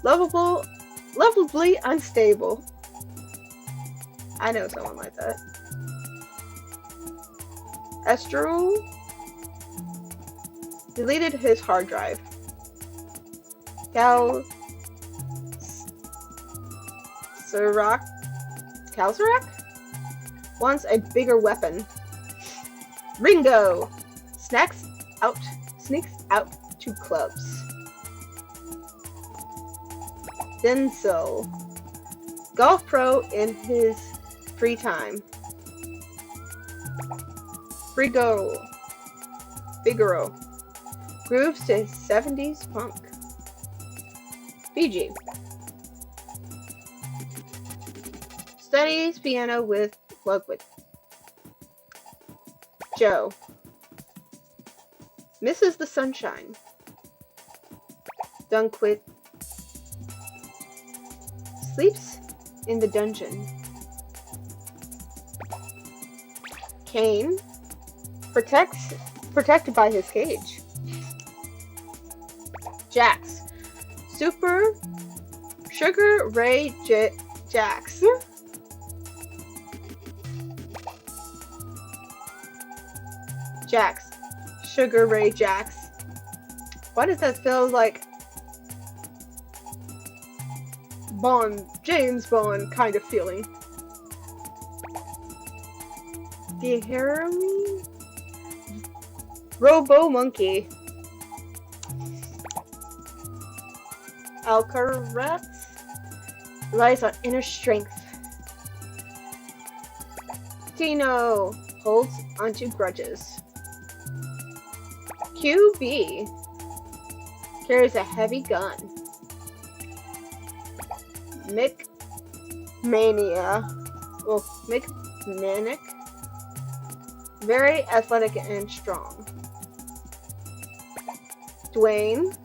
Lovably unstable. I know someone like that. Estro deleted his hard drive. Kalsarak wants a bigger weapon. Ringo sneaks out to clubs. Denso, golf pro in his free time. Figaro grooves to 70s punk. Fiji studies piano with Ludwig. Joe misses the sunshine. Dunquit sleeps in the dungeon. Kane protected by his cage. Jax Super Sugar Ray Jax. Jax. Sugar Ray Jax. Why does that feel like James Bond kind of feeling? The Haremy Robo Monkey. Alcaraz relies on inner strength. Tino holds onto grudges. QB carries a heavy gun. Mick Mania. Well, make manic. Very athletic and strong. Dwayne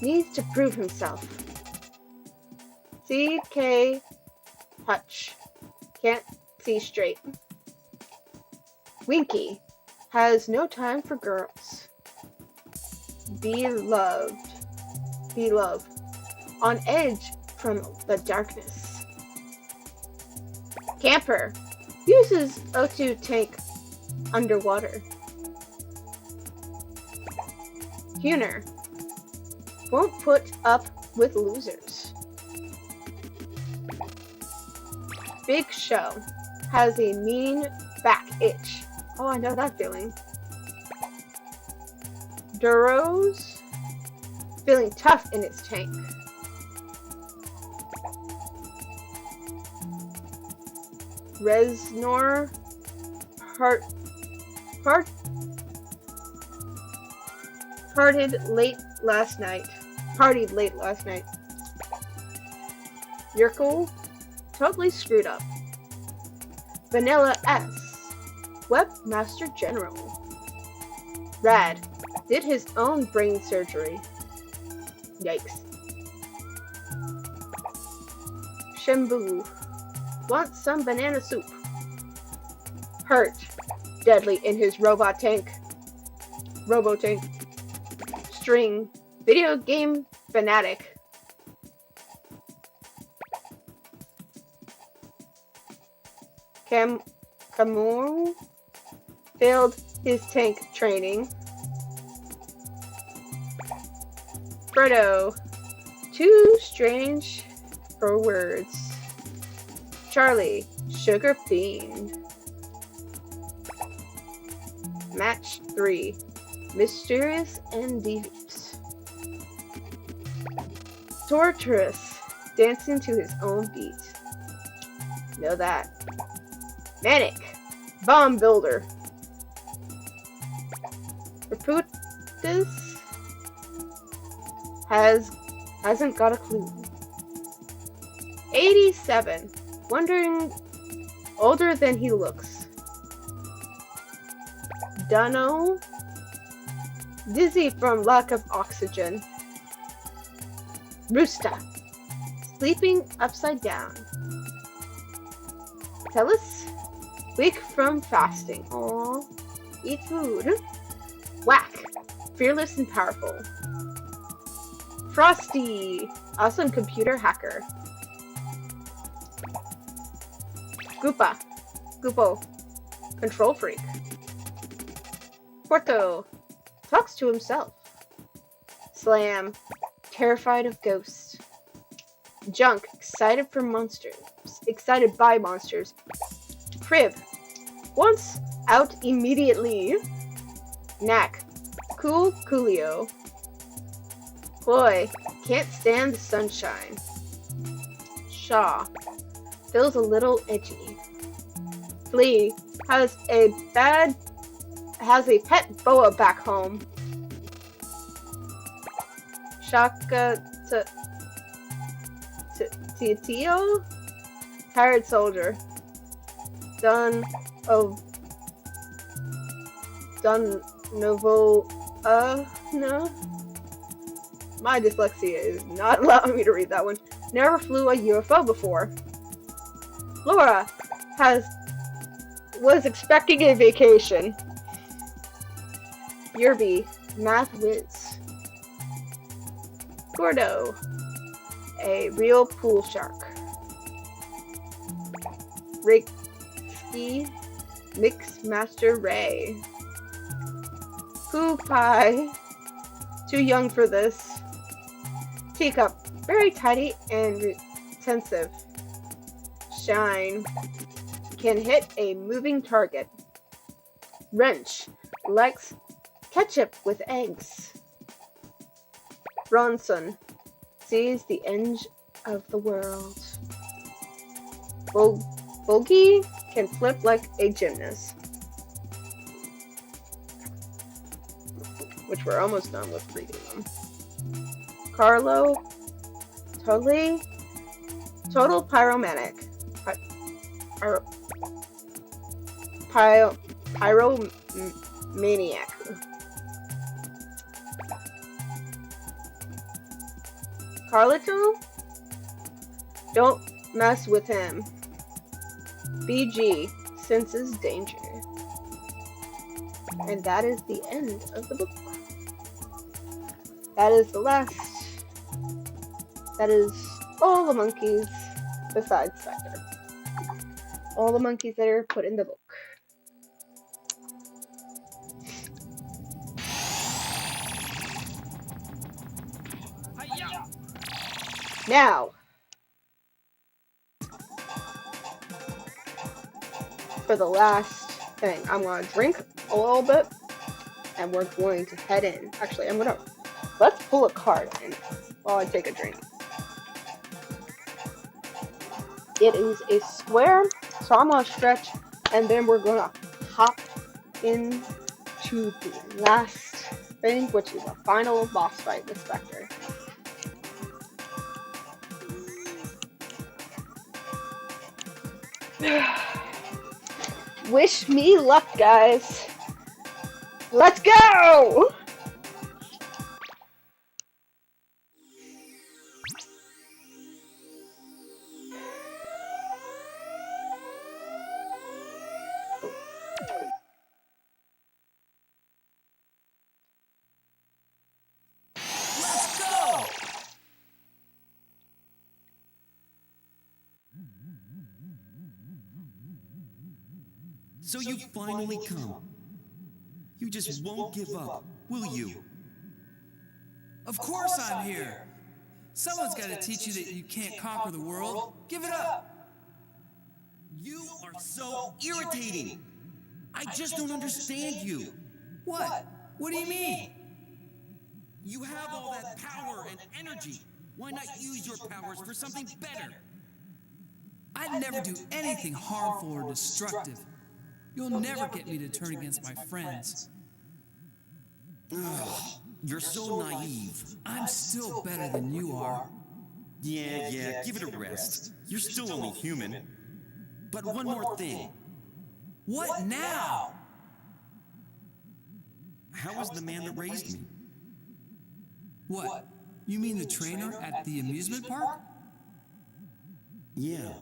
needs to prove himself. CK Hutch can't see straight. Winky has no time for girls. Beloved. On edge from the darkness. Camper uses O2 tank underwater. Huner won't put up with losers. Big Show has a mean back itch. Oh, I know that feeling. Duro's feeling tough in its tank. Reznor partied late last night. Yerkel totally screwed up. Vanilla S, Webmaster General. Rad did his own brain surgery. Yikes. Shembu wants some banana soup. Hurt deadly in his robo tank. String video game fanatic. Camus failed his tank training. Frodo, too strange for words. Charlie, sugar fiend. Match 3, mysterious and deeps. Torturous, dancing to his own beat. Know that. Manic, bomb builder. Raputus hasn't got a clue. 87, wondering older than he looks. Dunno, dizzy from lack of oxygen. Rooster, sleeping upside down. Tellus, weak from fasting. Aww, eat food. Whack, fearless and powerful. Frosty, awesome computer hacker. Goopo, control freak. Porto, talks to himself. Slam, terrified of ghosts. Junk, excited by monsters. Crib, wants out immediately. Knack, coolio. Chloe, can't stand the sunshine. Shaw, feels a little edgy. Flea, has a pet boa back home. Shaka Tio, tired soldier. No. My dyslexia is not allowing me to read that one. Never flew a UFO before. Laura was expecting a vacation. Yerby, math whiz. Gordo, a real pool shark. Ricky, Mix Master Ray. Pooh Pie, too young for this. Teacup, very tidy and retentive. Shine, can hit a moving target. Wrench, likes ketchup with eggs. Bronson, sees the end of the world. Bogey can flip like a gymnast. Which we're almost done with reading them. Carlo, total pyromanic. Pyro, Pyromaniac. Carlito? Don't mess with him. BG senses danger. And that is the end of the book. That is the last. That is all the monkeys besides Specter. All the monkeys that are put in the book. Now, for the last thing, I'm going to drink a little bit, and we're going to head in. Actually, let's pull a card in while I take a drink. It is a square, so I'm going to stretch, and then we're going to hop into the last thing, which is a final boss fight with Specter. Wish me luck, guys. Let's go! Let's go! So you finally come. You just won't give up, will you? Of course I'm here. Someone's got to teach you that you can't conquer the world. Give it up. You are so irritating. I just don't understand you. What? What do you mean? You have all that power and energy. Why not use your powers for something better? I'd never do anything harmful or destructive. You'll never get me to turn against my friends. Ugh, you're so naive. I'm still better than you are. Yeah, give it a rest. You're still only human. But one more thing. What now? How was the man that raised me? What? You mean the trainer at the amusement park? Yeah.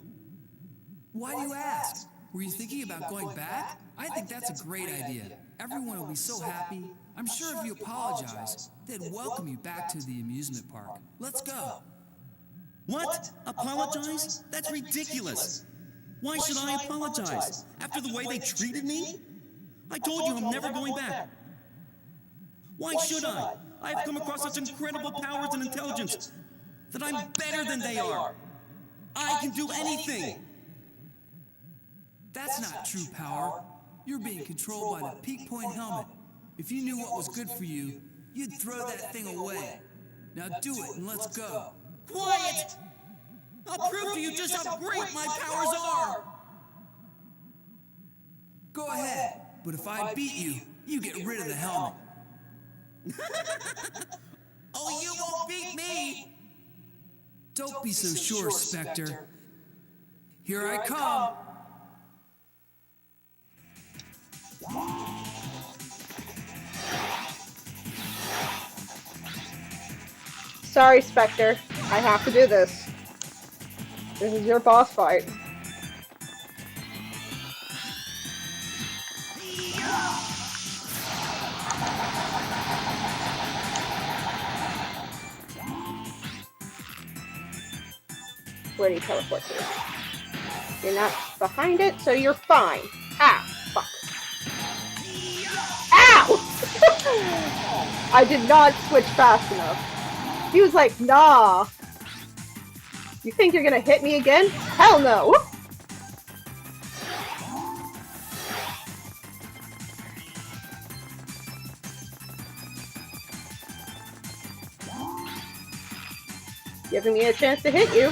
Why do you ask? Were you thinking about going back? I think that's a great idea. Everyone will be so happy. I'm sure if you apologize, they'd welcome you back to the amusement park. Let's go. What? Apologize? That's ridiculous. Why should I apologize? After the way they treated me? I told you I'm never going back. Why should I? I've come across such incredible powers and intelligence that I'm better than they are. I can do anything. That's not true power. You're being controlled by the peak point helmet. If you knew what was good for you, you'd throw that thing away. Now do it and let's go. Quiet! I'll prove to you just how great my powers are! Go ahead, but if I beat you, you get rid of the helmet. Oh, you won't beat me! Don't be so sure, Specter. Here I come. Sorry, Specter. I have to do this. This is your boss fight. Where do you teleport to? You're not behind it, so you're fine. Ah, fuck. Ow! I did not switch fast enough. He was like, nah. You think you're gonna hit me again? Hell no! Giving me a chance to hit you.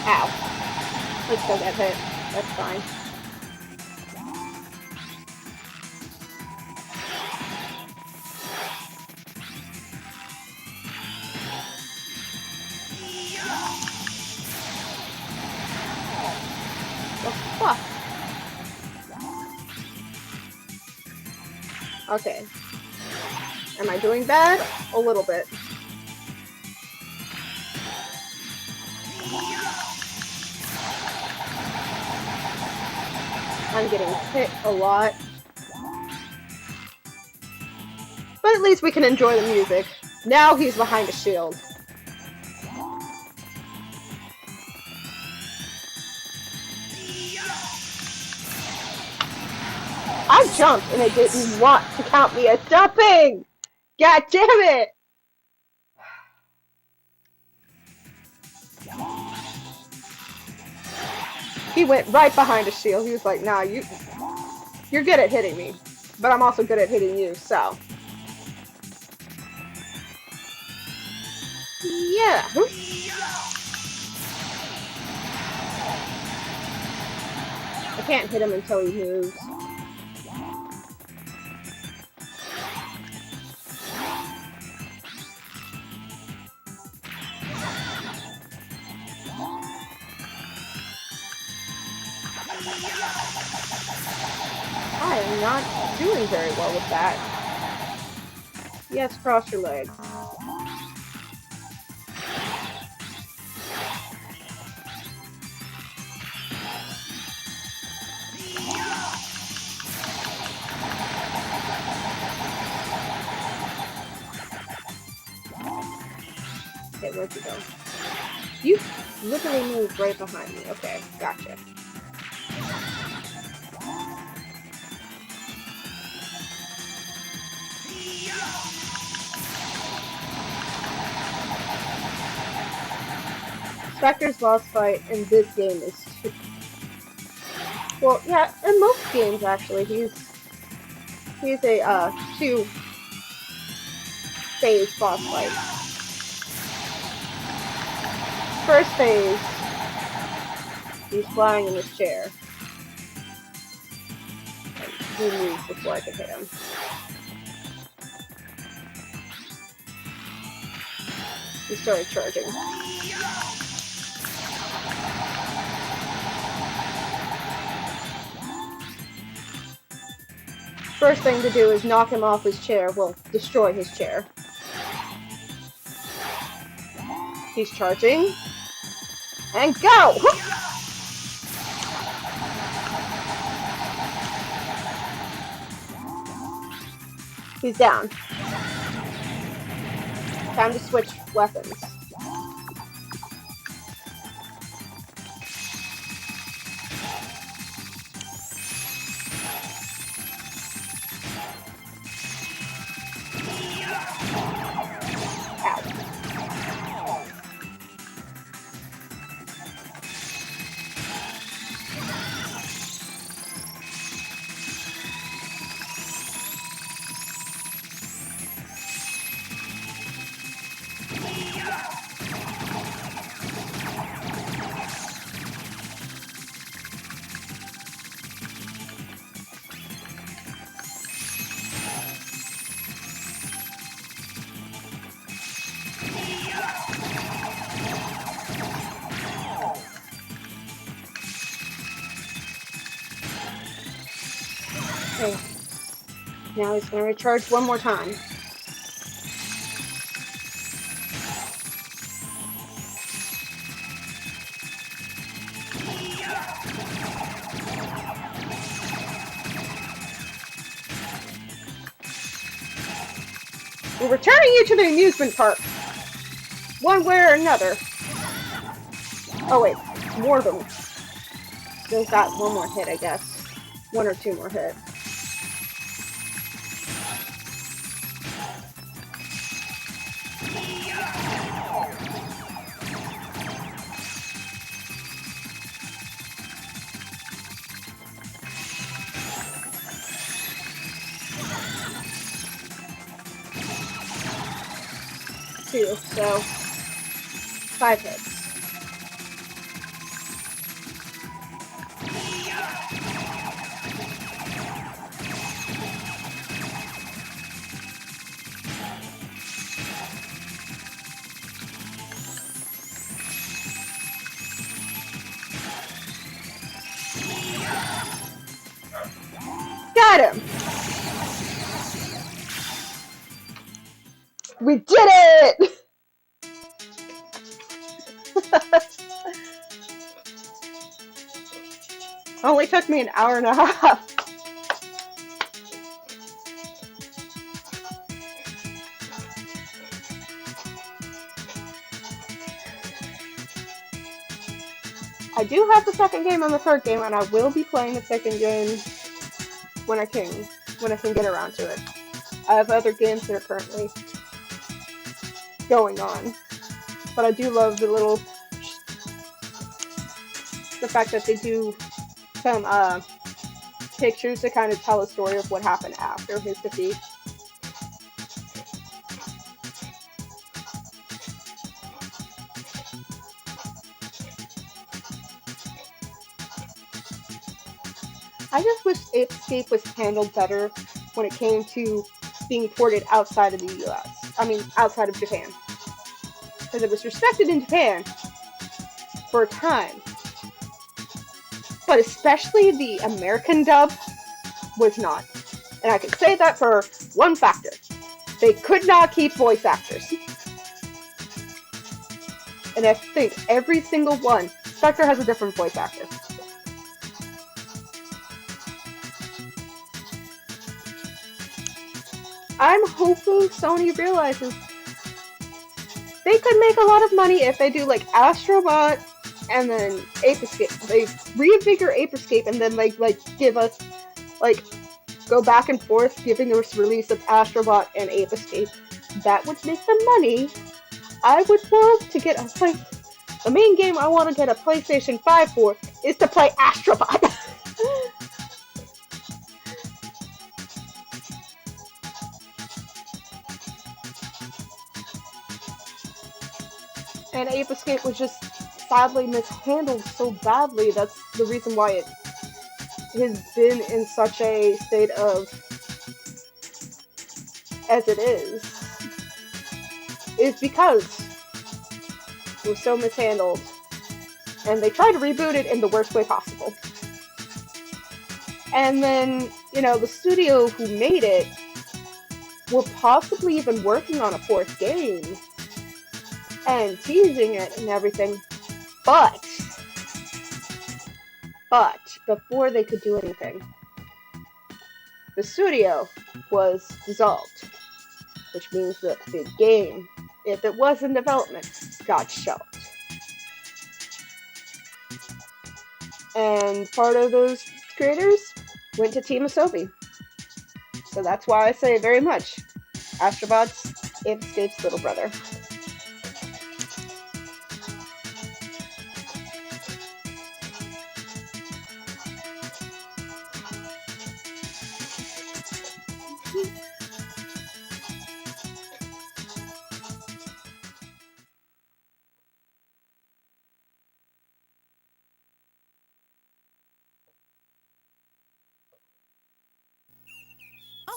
Ow. Let's go get hit. That's fine. Okay. Am I doing bad? A little bit. I'm getting hit a lot. But at least we can enjoy the music. Now he's behind a shield. I jumped and it didn't want to count me as jumping! God damn it! He went right behind a shield. He was like, nah, you're good at hitting me. But I'm also good at hitting you, so. Yeah. I can't hit him until he moves. I am not doing very well with that. Yes, cross your legs. Okay, where'd you go? You literally moved right behind me. Okay, gotcha. Specter's boss fight in this game is too... Well, yeah, in most games actually, he's a two-phase boss fight. First phase, he's flying in his chair. He moves before I can hit him. He started charging. First thing to do is knock him off his chair. Well, destroy his chair. He's charging. And go! He's down. Time to switch weapons. Okay. Now he's going to recharge one more time. We're returning you to the amusement park. One way or another. Oh wait, more of them. Still got one more hit, I guess. One or two more hits. Two, so 5 hits. Got him! We did it! Only took me an hour and a half. I do have the second game and the third game, and I will be playing the second game when I can get around to it. I have other games that are currently going on, but I do love the fact that they do some pictures to kind of tell a story of what happened after his defeat. I just wish Escape was handled better when it came to being ported outside of the US. I mean, outside of Japan. Because it was respected in Japan for a time. But especially the American dub was not. And I can say that for one factor. They could not keep voice actors. And I think every single one, Specter has a different voice actor. I'm hoping Sony realizes they could make a lot of money if they do like Astrobot and then Ape Escape. They reinvigorate Ape Escape and then like give us like go back and forth giving us release of Astrobot and Ape Escape. That would make the money. I would love to get a play. The main game I want to get a PlayStation 5 for is to play Astrobot. And Ape Escape was just sadly mishandled so badly. That's the reason why it has been in such a state of as it is because it was so mishandled. And they tried to reboot it in the worst way possible. And then, the studio who made it were possibly even working on a fourth game and teasing it and everything. But before they could do anything, the studio was dissolved, which means that the game, if it was in development, got shelved. And part of those creators went to Team Asobi. So that's why I say very much Astrobot's Ape Escape's little brother.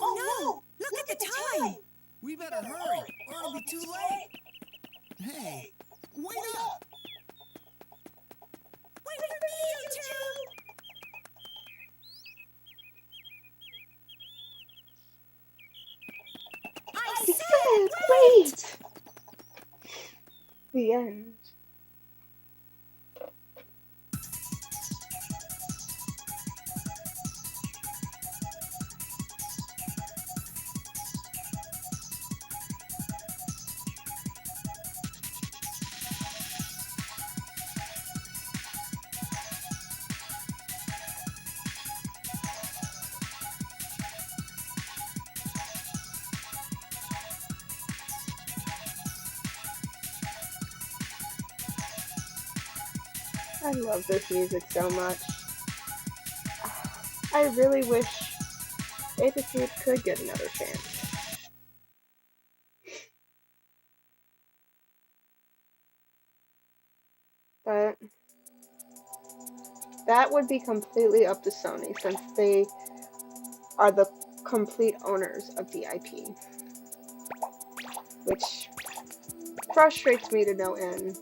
Oh no! Look at the time! We better hurry, or it'll be too late. Hey, wait up! Wait for me, you two! I said wait! The end. I love this music so much. I really wish Ape Escape could get another chance. But that would be completely up to Sony since they are the complete owners of the IP. Which frustrates me to no end.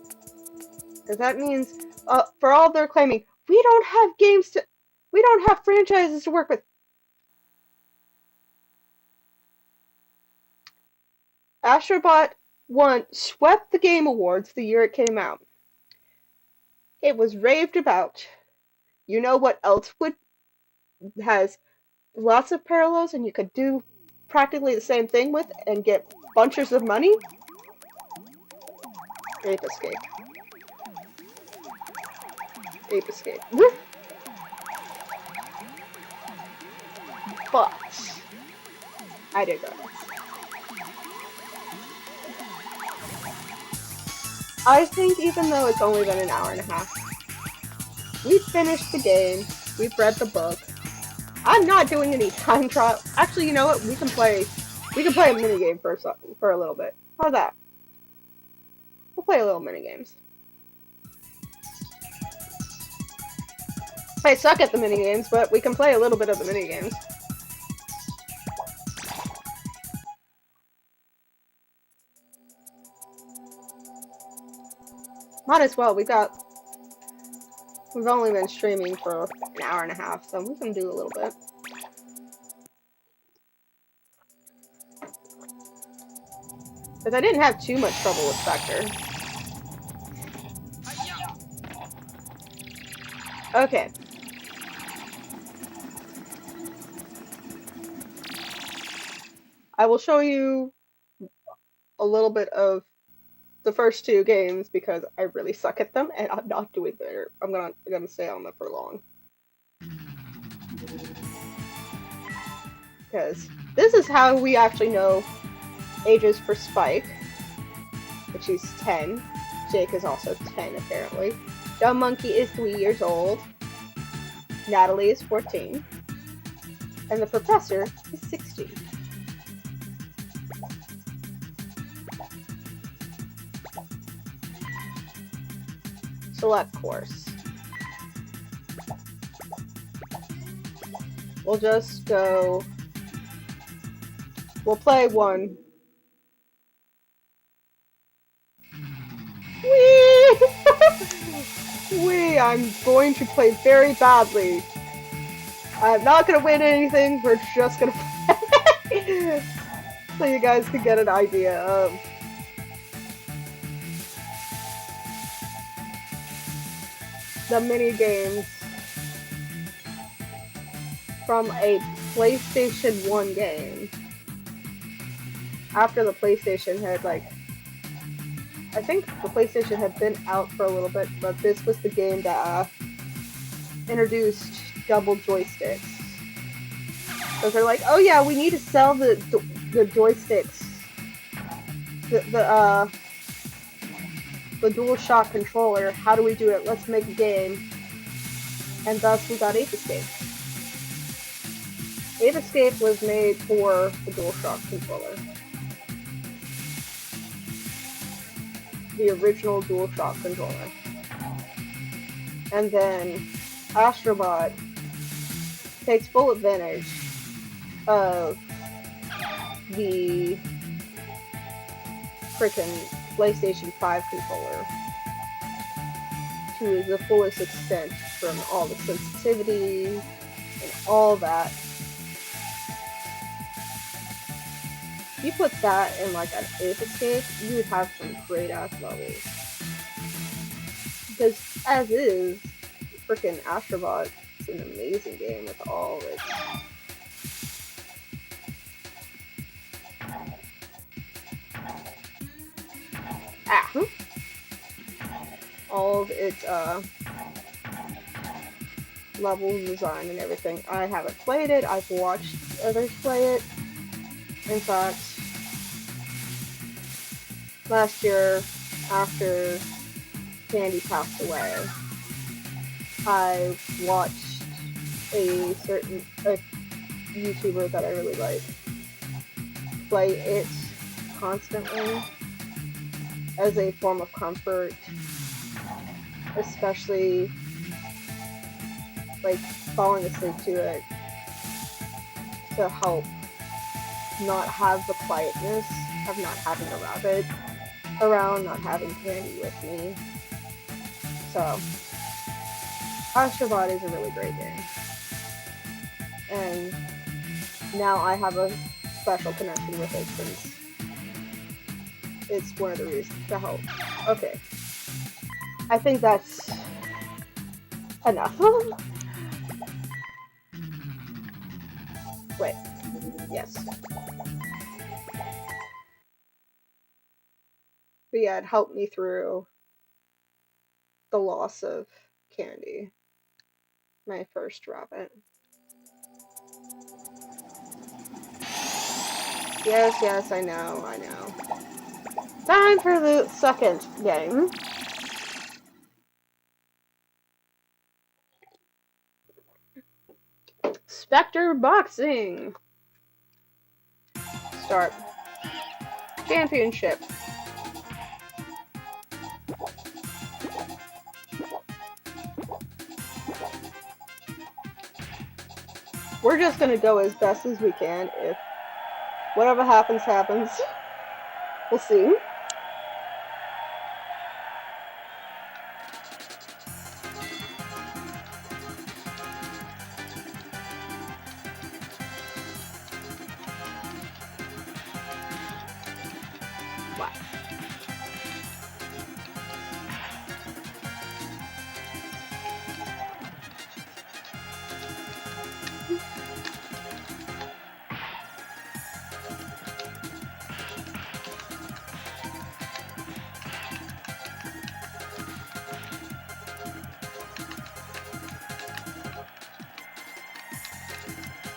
Because that means, for all they're claiming, we don't have franchises to work with. Astrobot 1 swept the Game Awards the year it came out. It was raved about. You know what else would has lots of parallels and you could do practically the same thing with and get bunches of money? Ape Escape. Ape Escape. But I digress. I think even though it's only been an hour and a half, we've finished the game, we've read the book. I'm not doing any time trial. Actually, you know what? We can play a mini game for a little bit. How's that? We'll play a little mini games. I suck at the mini games, but we can play a little bit of the mini games. Might as well. We've only been streaming for an hour and a half, so we can do a little bit. Because I didn't have too much trouble with Specter. Okay. I will show you a little bit of the first two games because I really suck at them and I'm not doing better. I'm gonna stay on them for long. Because this is how we actually know ages for Spike, which he's 10. Jake is also 10 apparently. Dumb Monkey is 3 years old. Natalie is 14. And the professor is 16. Select course. We'll just go. We'll play one. Whee! Whee! I'm going to play very badly. I'm not gonna win anything, we're just gonna play. So you guys can get an idea of the mini games from a PlayStation 1 game. After the PlayStation had I think the PlayStation had been out for a little bit, but this was the game that introduced double joysticks. Because they're like, oh yeah, we need to sell the joysticks, the DualShock controller. How do we do it? Let's make a game. And thus we got Ape Escape. Ape Escape was made for the DualShock controller. The original DualShock controller. And then Astrobot takes full advantage of the frickin' PlayStation 5 controller to the fullest extent from all the sensitivity and all that. If you put that in like an Ape Escape, you would have some great ass levels. Because as is, frickin' Astrobot is an amazing game with all its all of its level design and everything. I haven't played it, I've watched others play it. In fact, last year, after Candy passed away, I watched a certain YouTuber that I really like play it constantly as a form of comfort, especially like falling asleep to it to help not have the quietness of not having a rabbit around, not having Candy with me. So, Astrobot is a really great game. And now I have a special connection with it since it's one of the reasons to help. Okay. I think that's enough. Wait. Yes. But yeah, it helped me through the loss of Candy, my first rabbit. Yes, yes, I know, I know. Time for the second game. Specter Boxing. Start. Championship. We're just gonna go as best as we can. If whatever happens, happens. We'll see. Wow.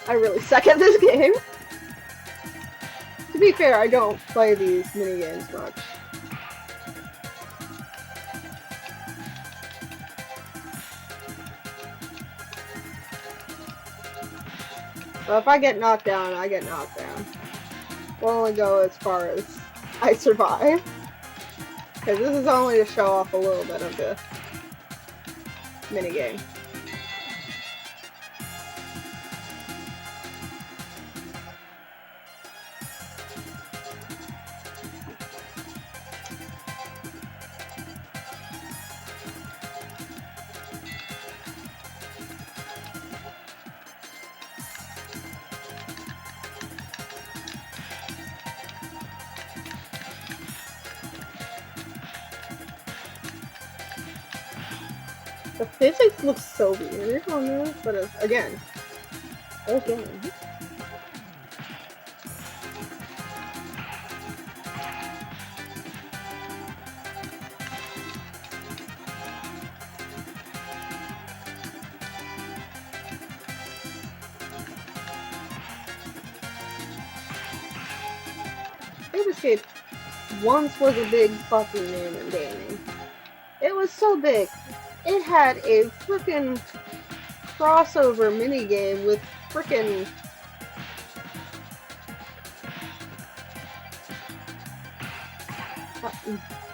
I really suck at this game. To be fair, I don't play these minigames much. But if I get knocked down, I get knocked down. We'll only go as far as I survive. Because this is only to show off a little bit of the minigame. The physics looks so weird on this, but again. Escape once was a big fucking name in gaming. It was so big. It had a freaking crossover minigame with freaking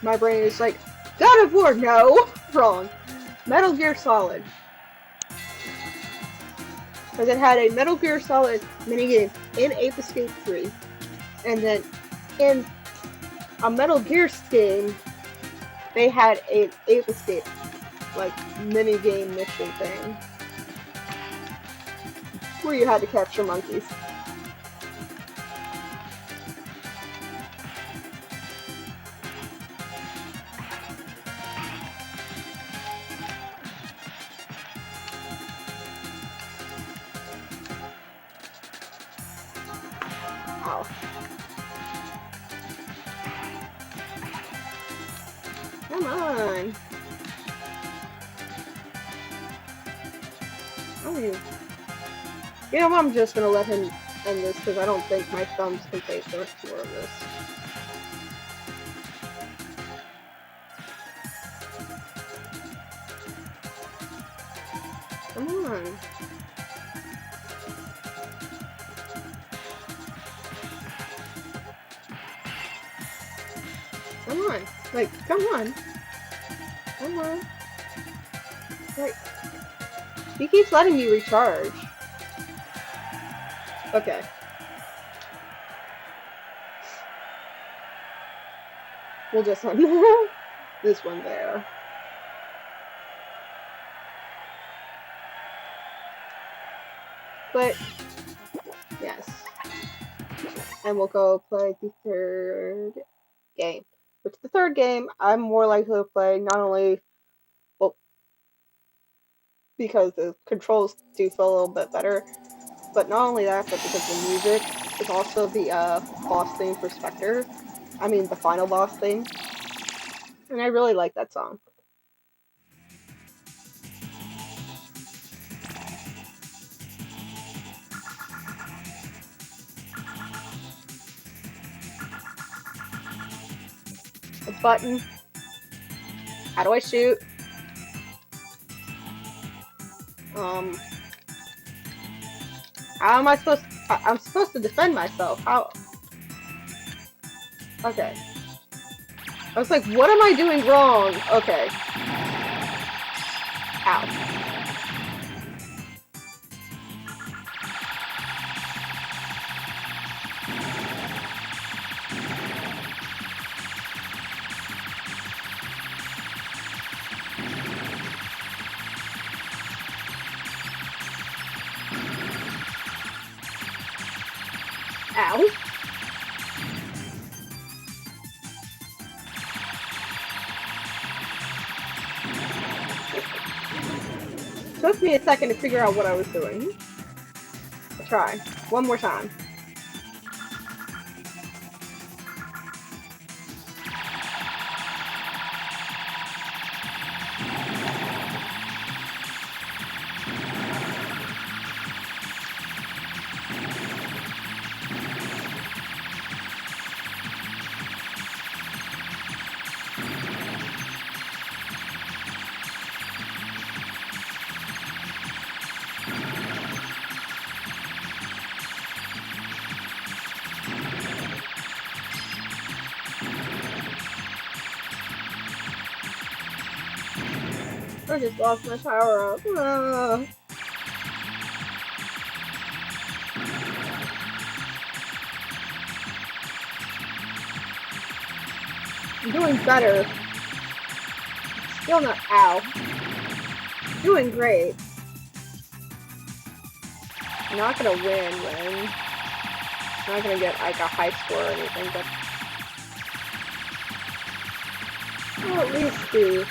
my brain is like, God of War, no! Wrong. Metal Gear Solid. Because it had a Metal Gear Solid minigame in Ape Escape 3. And then in a Metal Gear game, they had an Ape Escape, like, minigame mission thing. Where you had to capture monkeys. Ow. Come on. You know, I'm just gonna let him end this because I don't think my thumbs can take much more of this. Come on. Come on. Like, come on. Come on. Like, he keeps letting me recharge. Okay. We'll just end this one there. But, yes. And we'll go play the third game. Which the third game I'm more likely to play, not only well because the controls do feel a little bit better, but not only that, but because the music is also the boss theme for Specter. I mean the final boss theme, and I really like that song. A button. How do I shoot? Um, how am I supposed? I'm supposed to defend myself. How? Okay. I was like, what am I doing wrong? Okay. Ow. Ow. Took me a second to figure out what I was doing. I'll try. One more time. I just lost my power up. I'm doing better. Still not. Ow. Doing great. I'm not gonna win. I'm not gonna get like a high score or anything, but I'll at least do.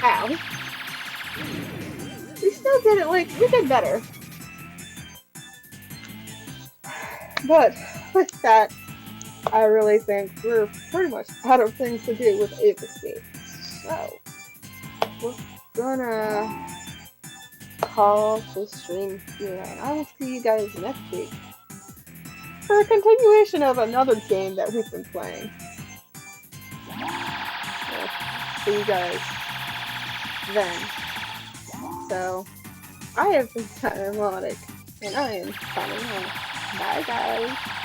Ow. We still did it, like, we did better. But with that, I really think we're pretty much out of things to do with Ape Escape. So, we're gonna call the stream here, and I will see you guys next week for a continuation of another game that we've been playing. See you guys then. So, I have been Melodic, and I am signing off. Bye, guys.